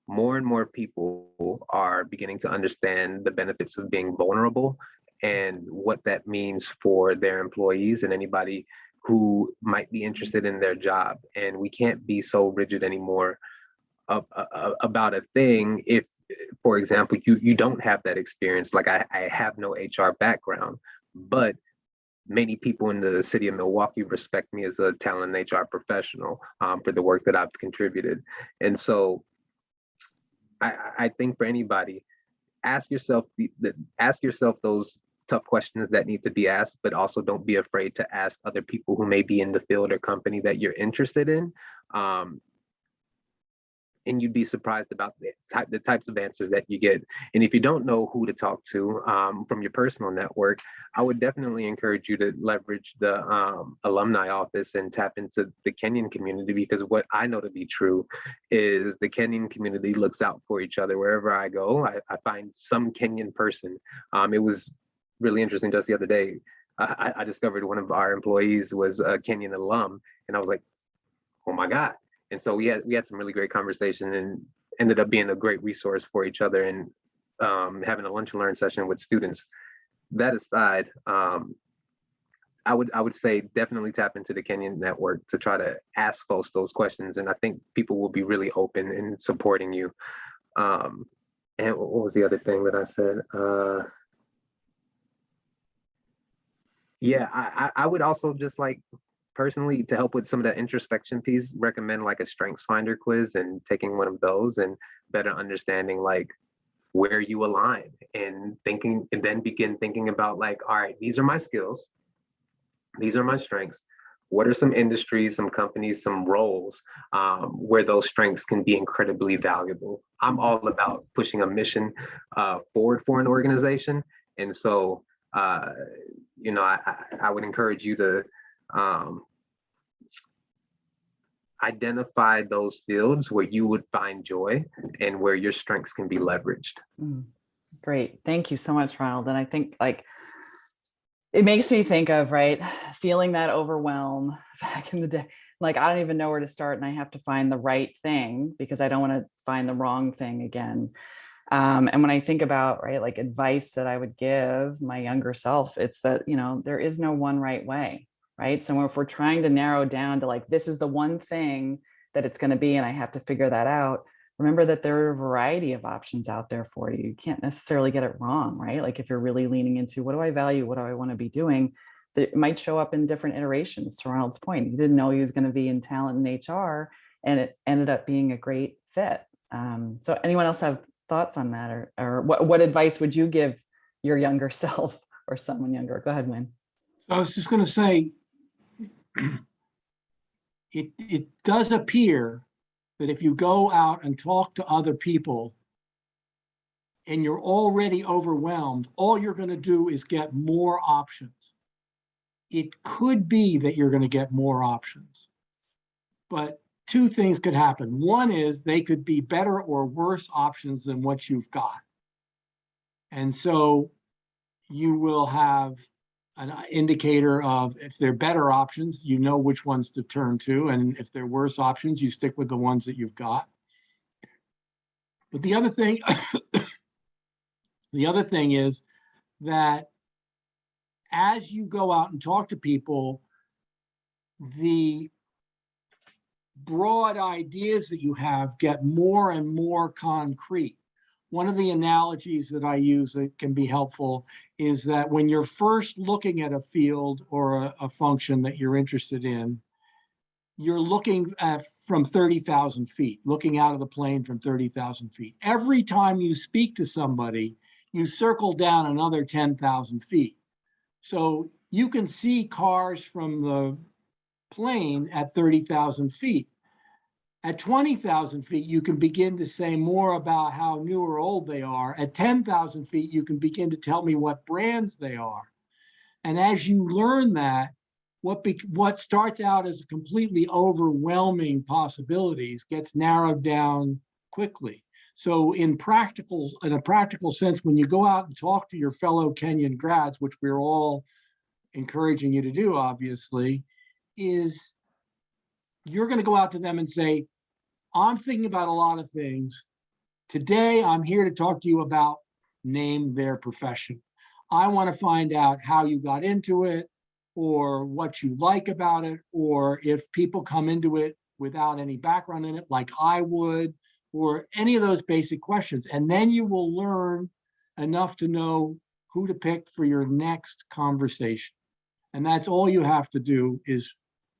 more and more people are beginning to understand the benefits of being vulnerable and what that means for their employees and anybody who might be interested in their job. And we can't be so rigid anymore about a thing if, for example, you don't have that experience. Like I have no HR background, but many people in the city of Milwaukee respect me as a talent HR professional for the work that I've contributed. And so I think for anybody, ask yourself those tough questions that need to be asked, but also don't be afraid to ask other people who may be in the field or company that you're interested in. And you'd be surprised about the types of answers that you get. And if you don't know who to talk to from your personal network, I would definitely encourage you to leverage the alumni office and tap into the Kenyan community, because what I know to be true is the Kenyan community looks out for each other. Wherever I go, I find some Kenyan person. It was really interesting just the other day. I discovered one of our employees was a Kenyan alum, and I was like, oh my God. And so we had some really great conversation and ended up being a great resource for each other, and having a lunch and learn session with students. That aside, I would say definitely tap into the Kenyan network to try to ask folks those questions. And I think people will be really open in supporting you. And what was the other thing that I said? I would also just like, personally, to help with some of the introspection piece, recommend like a Strengthsfinder quiz and taking one of those and better understanding like where you align and then begin thinking about like, all right, these are my skills. These are my strengths. What are some industries, some companies, some roles where those strengths can be incredibly valuable? I'm all about pushing a mission forward for an organization. And so you know, I would encourage you to identify those fields where you would find joy and where your strengths can be leveraged. Great. Thank you so much, Ronald. And I think like, it makes me think of, right, feeling that overwhelm back in the day. Like, I don't even know where to start and I have to find the right thing because I don't want to find the wrong thing again. And when I think about, right, like advice that I would give my younger self, it's that, you know, there is no one right way, right? So if we're trying to narrow down to like, this is the one thing that it's going to be, and I have to figure that out, remember that there are a variety of options out there for you. You can't necessarily get it wrong, right? Like if you're really leaning into what do I value, what do I want to be doing, that it might show up in different iterations. To Ronald's point, you didn't know he was going to be in talent and HR, and it ended up being a great fit. So anyone else have thoughts on that, or what advice would you give your younger self or someone younger? Go ahead, Win. So I was just going to say, it does appear that if you go out and talk to other people and you're already overwhelmed, all you're going to do is get more options. It could be that you're going to get more options, but two things could happen. One is they could be better or worse options than what you've got. And so you will have an indicator of if they're better options, you know which ones to turn to. And if they're worse options, you stick with the ones that you've got. But the other thing, the other thing is that as you go out and talk to people, the broad ideas that you have get more and more concrete. One of the analogies that I use that can be helpful is that when you're first looking at a field or a function that you're interested in, you're looking at from 30,000 feet, looking out of the plane from 30,000 feet. Every time you speak to somebody, you circle down another 10,000 feet. So you can see cars from the plane at 30,000 feet. At 20,000 feet, you can begin to say more about how new or old they are. At 10,000 feet, you can begin to tell me what brands they are. And as you learn that, what starts out as completely overwhelming possibilities gets narrowed down quickly. So in a practical sense, when you go out and talk to your fellow Kenyan grads, which we're all encouraging you to do, obviously, is you're going to go out to them and say, I'm thinking about a lot of things. Today, I'm here to talk to you about name their profession. I want to find out how you got into it, or what you like about it, or if people come into it without any background in it, like I would, or any of those basic questions. And then you will learn enough to know who to pick for your next conversation. And that's all you have to do is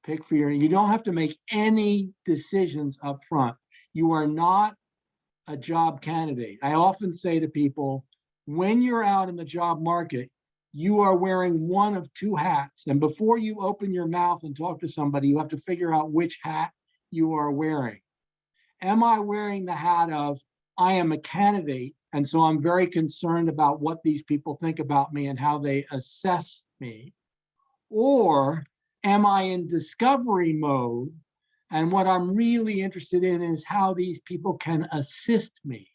pick for you don't have to make any decisions up front. You are not a job candidate. I often say to people, when you're out in the job market, you are wearing one of two hats. And before you open your mouth and talk to somebody, you have to figure out which hat you are wearing. Am I wearing the hat of, I am a candidate, and so I'm very concerned about what these people think about me and how they assess me? Or am I in discovery mode? And what I'm really interested in is how these people can assist me.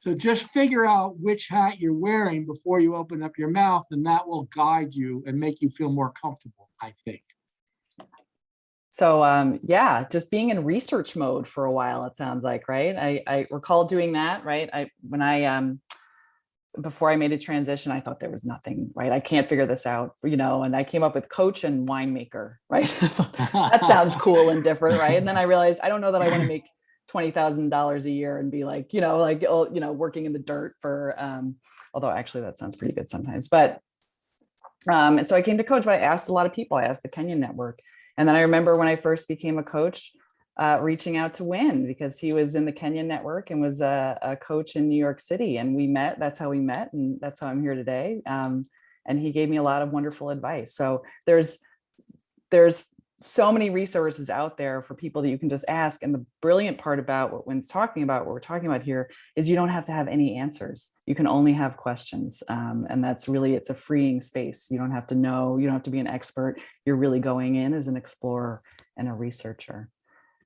So just figure out which hat you're wearing before you open up your mouth, and that will guide you and make you feel more comfortable, I think. So yeah, just being in research mode for a while, it sounds like, right? I recall doing that, right? Before I made a transition, I thought there was nothing, right? I can't figure this out, you know, and I came up with coach and winemaker, right? That sounds cool and different, right? And then I realized, I don't know that I want to make $20,000 a year and be like, working in the dirt for, although actually that sounds pretty good sometimes, but, and so I came to coach, but I asked a lot of people. I asked the Kenyan network. And then I remember when I first became a coach, reaching out to Win, because he was in the Kenyan network and was a coach in New York City, and we met. That's how we met, and that's how I'm here today. And he gave me a lot of wonderful advice. So there's so many resources out there for people that you can just ask. And the brilliant part about what Wynn's talking about, what we're talking about here, is you don't have to have any answers. You can only have questions. And that's really, it's a freeing space. You don't have to know, you don't have to be an expert. You're really going in as an explorer and a researcher.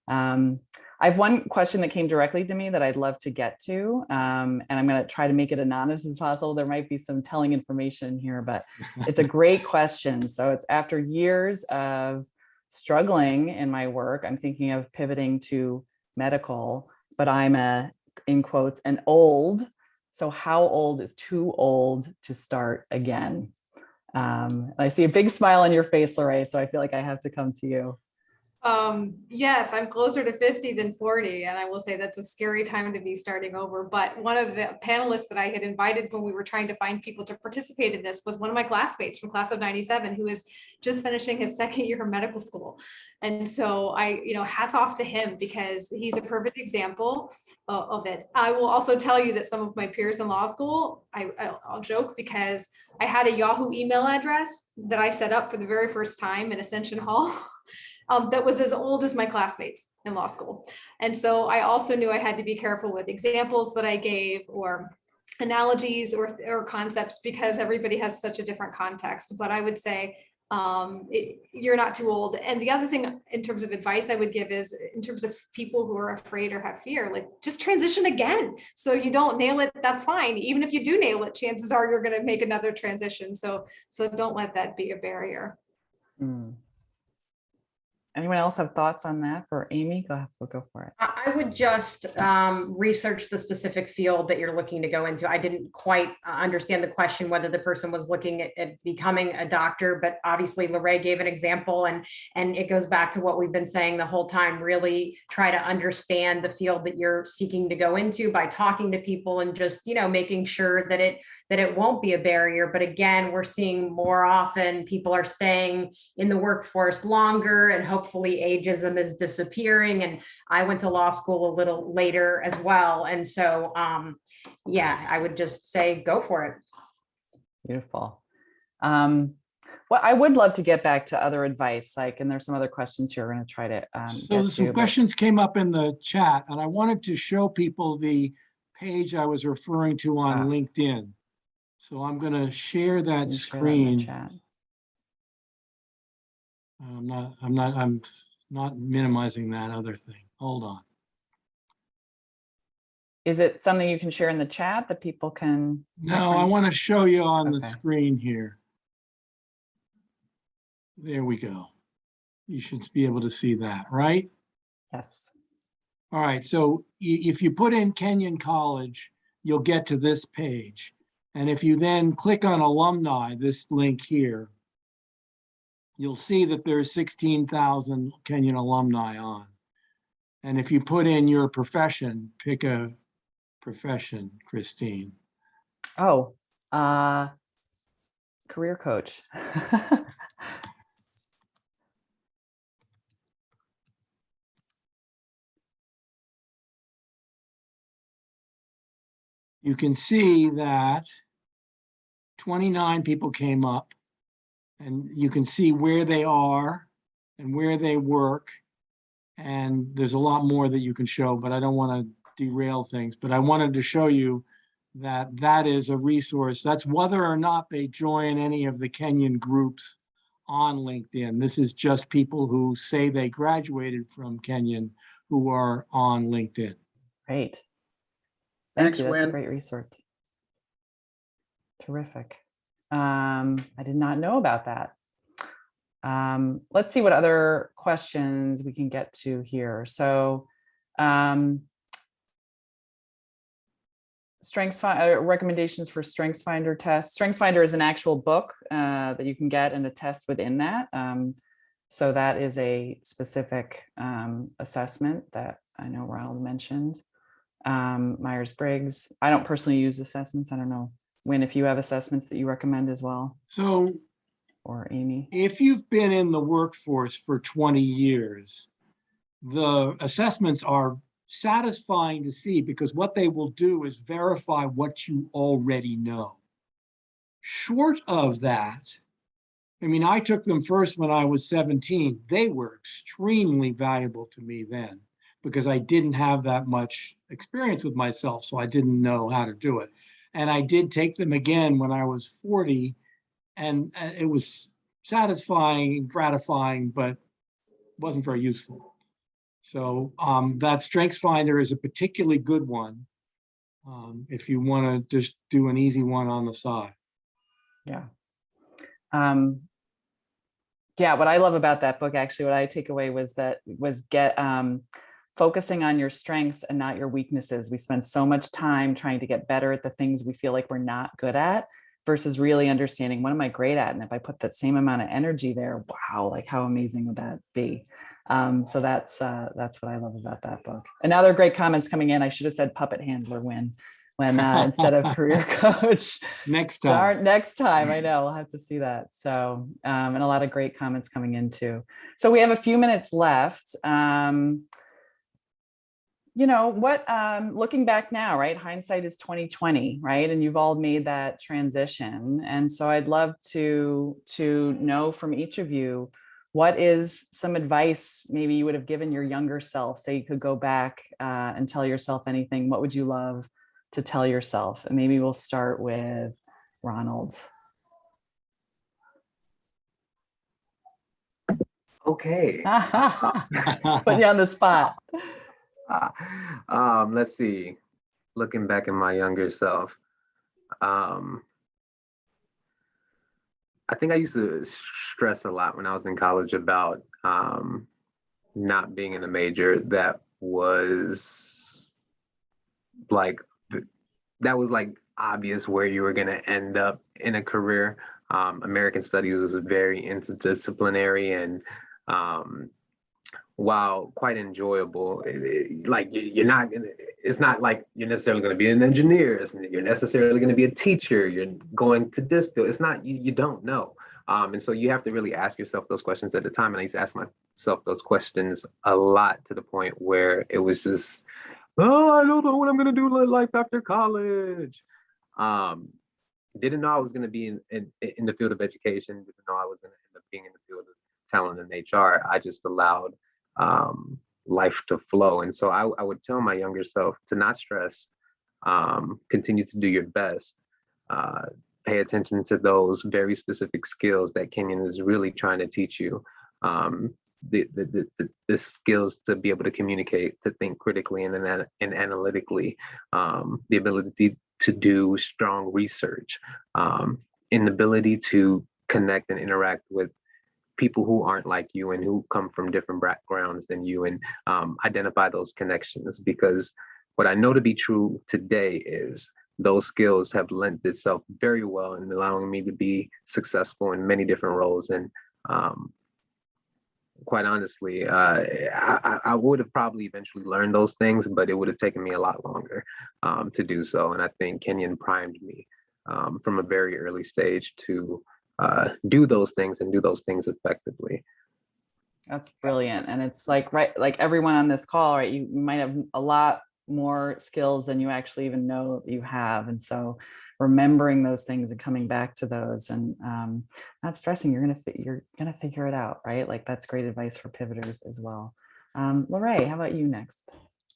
I have one question that came directly to me that I'd love to get to, and I'm going to try to make it anonymous as possible. There might be some telling information here, but it's a great question. So it's after years of struggling in my work, I'm thinking of pivoting to medical, but I'm in quotes, an old. So how old is too old to start again? I see a big smile on your face, Larae, so I feel like I have to come to you. Yes, I'm closer to 50 than 40. And I will say that's a scary time to be starting over. But one of the panelists that I had invited when we were trying to find people to participate in this was one of my classmates from class of 97, who is just finishing his second year of medical school. And so hats off to him, because he's a perfect example of it. I will also tell you that some of my peers in law school, I'll joke, because I had a Yahoo email address that I set up for the very first time in Ascension Hall. That was as old as my classmates in law school. And so I also knew I had to be careful with examples that I gave, or analogies or concepts, because everybody has such a different context. But I would say you're not too old. And the other thing in terms of advice I would give is, in terms of people who are afraid or have fear, like, just transition again. So you don't nail it, that's fine. Even if you do nail it, chances are you're going to make another transition. So don't let that be a barrier. Mm. Anyone else have thoughts on that? For Amy, go ahead, we'll go for it. I would just research the specific field that you're looking to go into. I didn't quite understand the question, whether the person was looking at becoming a doctor, but obviously Larae gave an example, and it goes back to what we've been saying the whole time. Really try to understand the field that you're seeking to go into by talking to people, and just, making sure that it won't be a barrier. But again, we're seeing more often people are staying in the workforce longer, and hopefully ageism is disappearing. And I went to law school a little later as well. And so, I would just say, go for it. Beautiful. Well, I would love to get back to other advice, and there's some other questions here we're going to try to So some questions came up in the chat, and I wanted to show people the page I was referring to on LinkedIn. So I'm going to share that screen. I'm not minimizing that other thing. Hold on. Is it something you can share in the chat that people can? No, I want to show you on the screen here. There we go. You should be able to see that, right? Yes. All right. So if you put in Kenyan College, you'll get to this page. And if you then click on Alumni, this link here, you'll see that there's 16,000 Kenyan alumni on. And if you put in your profession, pick a profession, Christine. Oh, career coach. You can see that 29 people came up, and you can see where they are and where they work. And there's a lot more that you can show, but I don't want to derail things. But I wanted to show you that that is a resource. That's whether or not they join any of the Kenyan groups on LinkedIn. This is just people who say they graduated from Kenyan who are on LinkedIn. Great. Thanks, That's Wynn. a great resource. Terrific. I did not know about that. Let's see what other questions we can get to here. So recommendations for Strengthsfinder tests. Strengthsfinder is an actual book that you can get and a test within that. So that is a specific assessment that I know Ronald mentioned. Myers-Briggs. I don't personally use assessments. I don't know, Wynn, if you have assessments that you recommend as well. So, or Amy. If you've been in the workforce for 20 years, the assessments are satisfying to see, because what they will do is verify what you already know. Short of that, I mean, I took them first when I was 17. They were extremely valuable to me then because I didn't have that much experience with myself, so I didn't know how to do it. And I did take them again when I was 40, and it was satisfying and gratifying, but wasn't very useful. So that Strengthsfinder is a particularly good one if you want to just do an easy one on the side. Yeah. Yeah, what I love about that book, actually, what I take away was focusing on your strengths and not your weaknesses. We spend so much time trying to get better at the things we feel like we're not good at versus really understanding what am I great at? And if I put that same amount of energy there, wow, like how amazing would that be? So that's what I love about that book. And now there are great comments coming in. I should have said puppet handler when instead of career coach. Next time. Darn, next time, I know, we'll have to see that. So, and a lot of great comments coming in too. So we have a few minutes left. You know what, looking back now, right? Hindsight is 2020, right? And you've all made that transition. And so I'd love to know from each of you, what is some advice maybe you would have given your younger self? Say you could go back and tell yourself anything. What would you love to tell yourself? And maybe we'll start with Ronald. Okay. Put you on the spot. Let's see. Looking back at my younger self, I think I used to stress a lot when I was in college about not being in a major that was like obvious where you were going to end up in a career. American Studies was very interdisciplinary and while quite enjoyable, it's not like you're necessarily going to be an engineer. You're necessarily going to be a teacher. You're going to this field. It's not, you don't know. And so you have to really ask yourself those questions at the time. And I used to ask myself those questions a lot to the point where it was just, oh, I don't know what I'm going to do in life after college. Didn't know I was going to be in the field of education. Didn't know I was going to end up being in the field of talent and HR. I just allowed life to flow. And so I would tell my younger self to not stress, continue to do your best, pay attention to those very specific skills that Kenyan is really trying to teach you. The skills to be able to communicate, to think critically and analytically, the ability to do strong research, an ability to connect and interact with people who aren't like you and who come from different backgrounds than you, and identify those connections. Because what I know to be true today is those skills have lent itself very well in allowing me to be successful in many different roles. And quite honestly, I would have probably eventually learned those things, but it would have taken me a lot longer to do so. And I think Kenyan primed me from a very early stage to do those things and do those things effectively. That's brilliant. And it's like, right, like everyone on this call, right, you might have a lot more skills than you actually even know that you have. And so remembering those things and coming back to those and not stressing, you're gonna figure it out, right? Like that's great advice for pivoters as well. Larae, how about you next?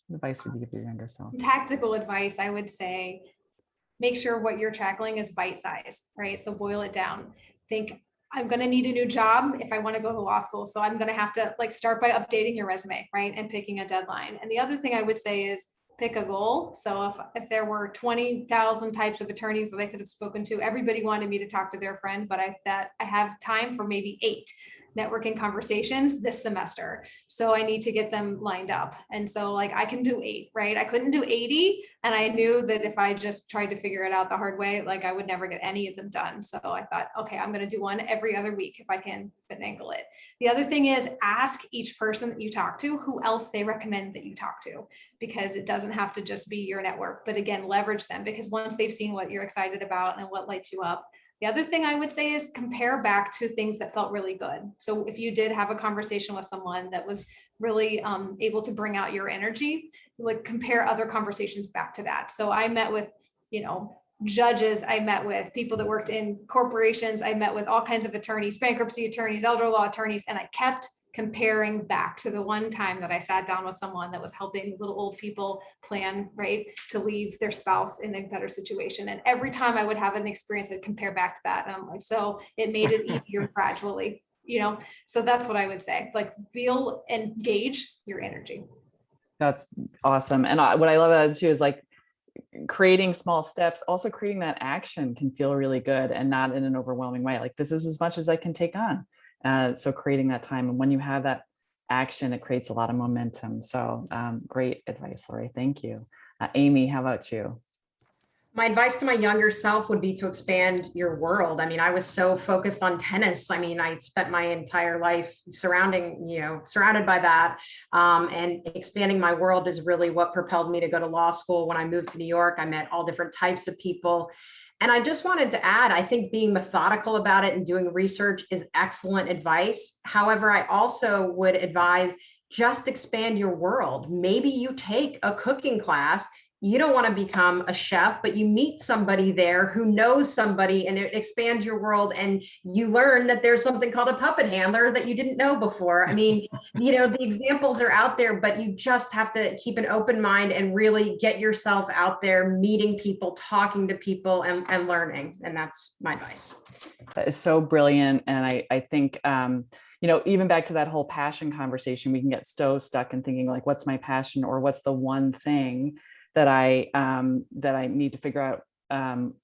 What advice would you give your younger self? Tactical advice, I would say, make sure what you're tackling is bite-sized, right? So boil it down. Think, I'm going to need a new job if I want to go to law school. So I'm going to have to start by updating your resume, right? And picking a deadline. And the other thing I would say is pick a goal. So if there were 20,000 types of attorneys that I could have spoken to, everybody wanted me to talk to their friend, but I have time for maybe 8 networking conversations this semester. So I need to get them lined up. And so I can do 8, right? I couldn't do 80. And I knew that if I just tried to figure it out the hard way, I would never get any of them done. So I thought, okay, I'm going to do one every other week if I can finagle it. The other thing is ask each person that you talk to who else they recommend that you talk to, because it doesn't have to just be your network, but again, leverage them, because once they've seen what you're excited about and what lights you up. The other thing I would say is compare back to things that felt really good. So if you did have a conversation with someone that was really able to bring out your energy, compare other conversations back to that. So I met with, judges I met with, people that worked in corporations. I met with all kinds of attorneys, bankruptcy attorneys, elder law attorneys, and I kept comparing back to the one time that I sat down with someone that was helping little old people plan, right, to leave their spouse in a better situation. And every time I would have an experience, I'd compare back to that. And I'm like, so it made it easier gradually, you know? So that's what I would say, like feel and gauge your energy. That's awesome. And what I love about it too is like creating small steps, also creating that action can feel really good and not in an overwhelming way. Like this is as much as I can take on. So creating that time, and when you have that action, it creates a lot of momentum. So great advice, Larae. Thank you. Amy, how about you? My advice to my younger self would be to expand your world. I mean, I was so focused on tennis. I mean, I spent my entire life surrounded by that. And expanding my world is really what propelled me to go to law school. When I moved to New York, I met all different types of people. And I just wanted to add, I think being methodical about it and doing research is excellent advice. However, I also would advise just expand your world. Maybe you take a cooking class. You don't want to become a chef, but you meet somebody there who knows somebody, and it expands your world, and you learn that there's something called a puppet handler that you didn't know before. I mean, the examples are out there, but you just have to keep an open mind and really get yourself out there, meeting people, talking to people, and learning. And that's my advice. That is so brilliant. And I think, even back to that whole passion conversation, we can get so stuck in thinking like, what's my passion, or what's the one thing that I need to figure out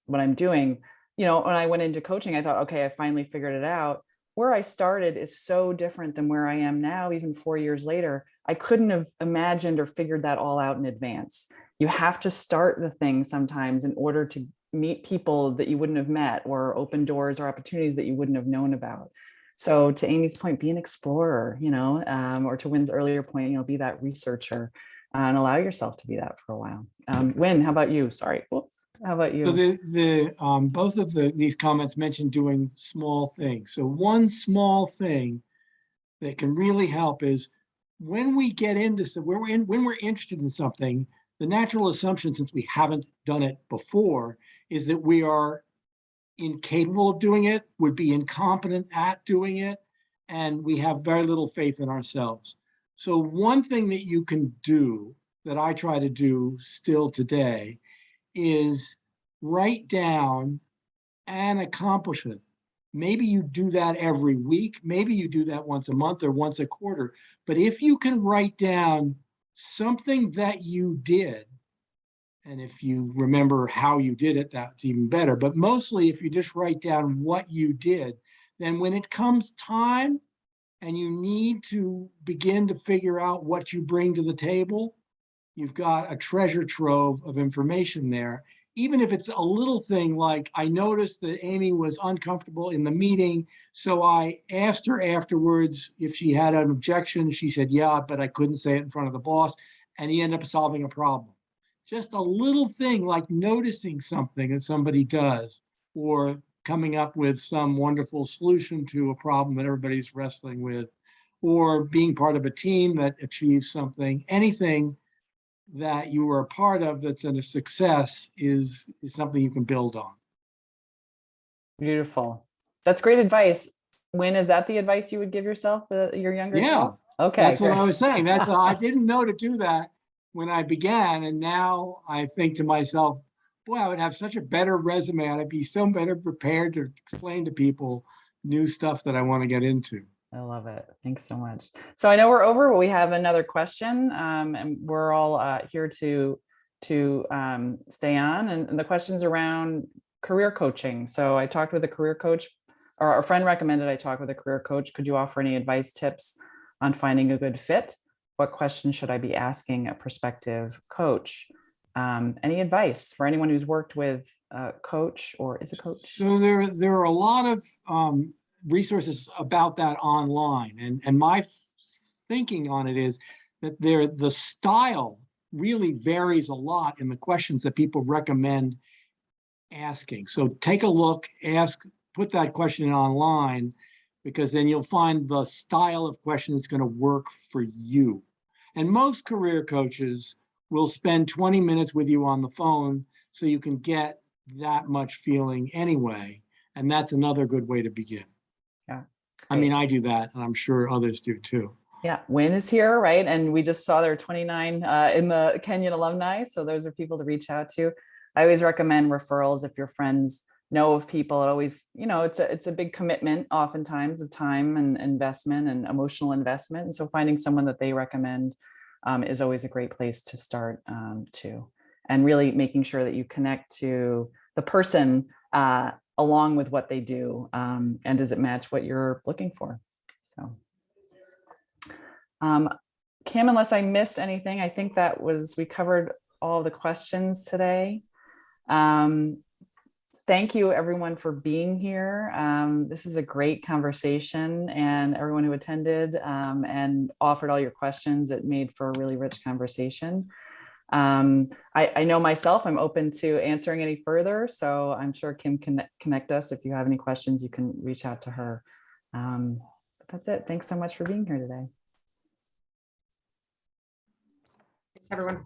what I'm doing. When I went into coaching, I thought, okay, I finally figured it out. Where I started is so different than where I am now, even 4 years later. I couldn't have imagined or figured that all out in advance. You have to start the thing sometimes in order to meet people that you wouldn't have met, or open doors or opportunities that you wouldn't have known about. So to Amy's point, be an explorer, or to Wynn's earlier point, be that researcher. And allow yourself to be that for a while. Wynn, how about you? Sorry. Whoops. How about you? So both of these comments mentioned doing small things. So one small thing that can really help is when we get into when we're interested in something, the natural assumption, since we haven't done it before, is that we are incapable of doing it, would be incompetent at doing it, and we have very little faith in ourselves. So one thing that you can do, that I try to do still today, is write down an accomplishment. Maybe you do that every week. Maybe you do that once a month or once a quarter. But if you can write down something that you did, and if you remember how you did it, that's even better. But mostly if you just write down what you did, then when it comes time and you need to begin to figure out what you bring to the table, you've got a treasure trove of information there. Even if it's a little thing like, I noticed that Amy was uncomfortable in the meeting, so I asked her afterwards if she had an objection. She said, yeah, but I couldn't say it in front of the boss, and he ended up solving a problem. Just a little thing like noticing something that somebody does, or coming up with some wonderful solution to a problem that everybody's wrestling with, or being part of a team that achieves something. Anything that you are a part of that's a success is something you can build on. Beautiful. That's great advice. Wynn, is that the advice you would give yourself, your younger self? Okay. That's what I was saying. I didn't know to do that when I began, and now I think to myself, boy, I would have such a better resume. I'd be so better prepared to explain to people new stuff that I want to get into. I love it. Thanks so much. So I know we're over, but we have another question, and we're all here to stay on. And the question's around career coaching. So I talked with a career coach, or a friend recommended I talk with a career coach. Could you offer any advice, tips on finding a good fit? What questions should I be asking a prospective coach? Any advice for anyone who's worked with a coach or is a coach? So there are a lot of resources about that online, and my thinking on it is that the style really varies a lot in the questions that people recommend asking. So take a look, put that question in online, because then you'll find the style of question that's going to work for you. And most career coaches will spend 20 minutes with you on the phone so you can get that much feeling anyway. And that's another good way to begin. Yeah. I mean, I do that, and I'm sure others do too. Yeah, Win is here, right? And we just saw there are 29 in the Kenyan alumni. So those are people to reach out to. I always recommend referrals if your friends know of people. It always, it's a big commitment oftentimes of time and investment and emotional investment. And so finding someone that they recommend is always a great place to start too. And really making sure that you connect to the person along with what they do. And does it match what you're looking for? So. Kim, unless I missed anything, I think we covered all the questions today. Thank you everyone for being here. This is a great conversation, and everyone who attended and offered all your questions, it made for a really rich conversation. I know myself, I'm open to answering any further, so I'm sure Kim can connect us. If you have any questions, you can reach out to her. But that's it. Thanks so much for being here today. Everyone.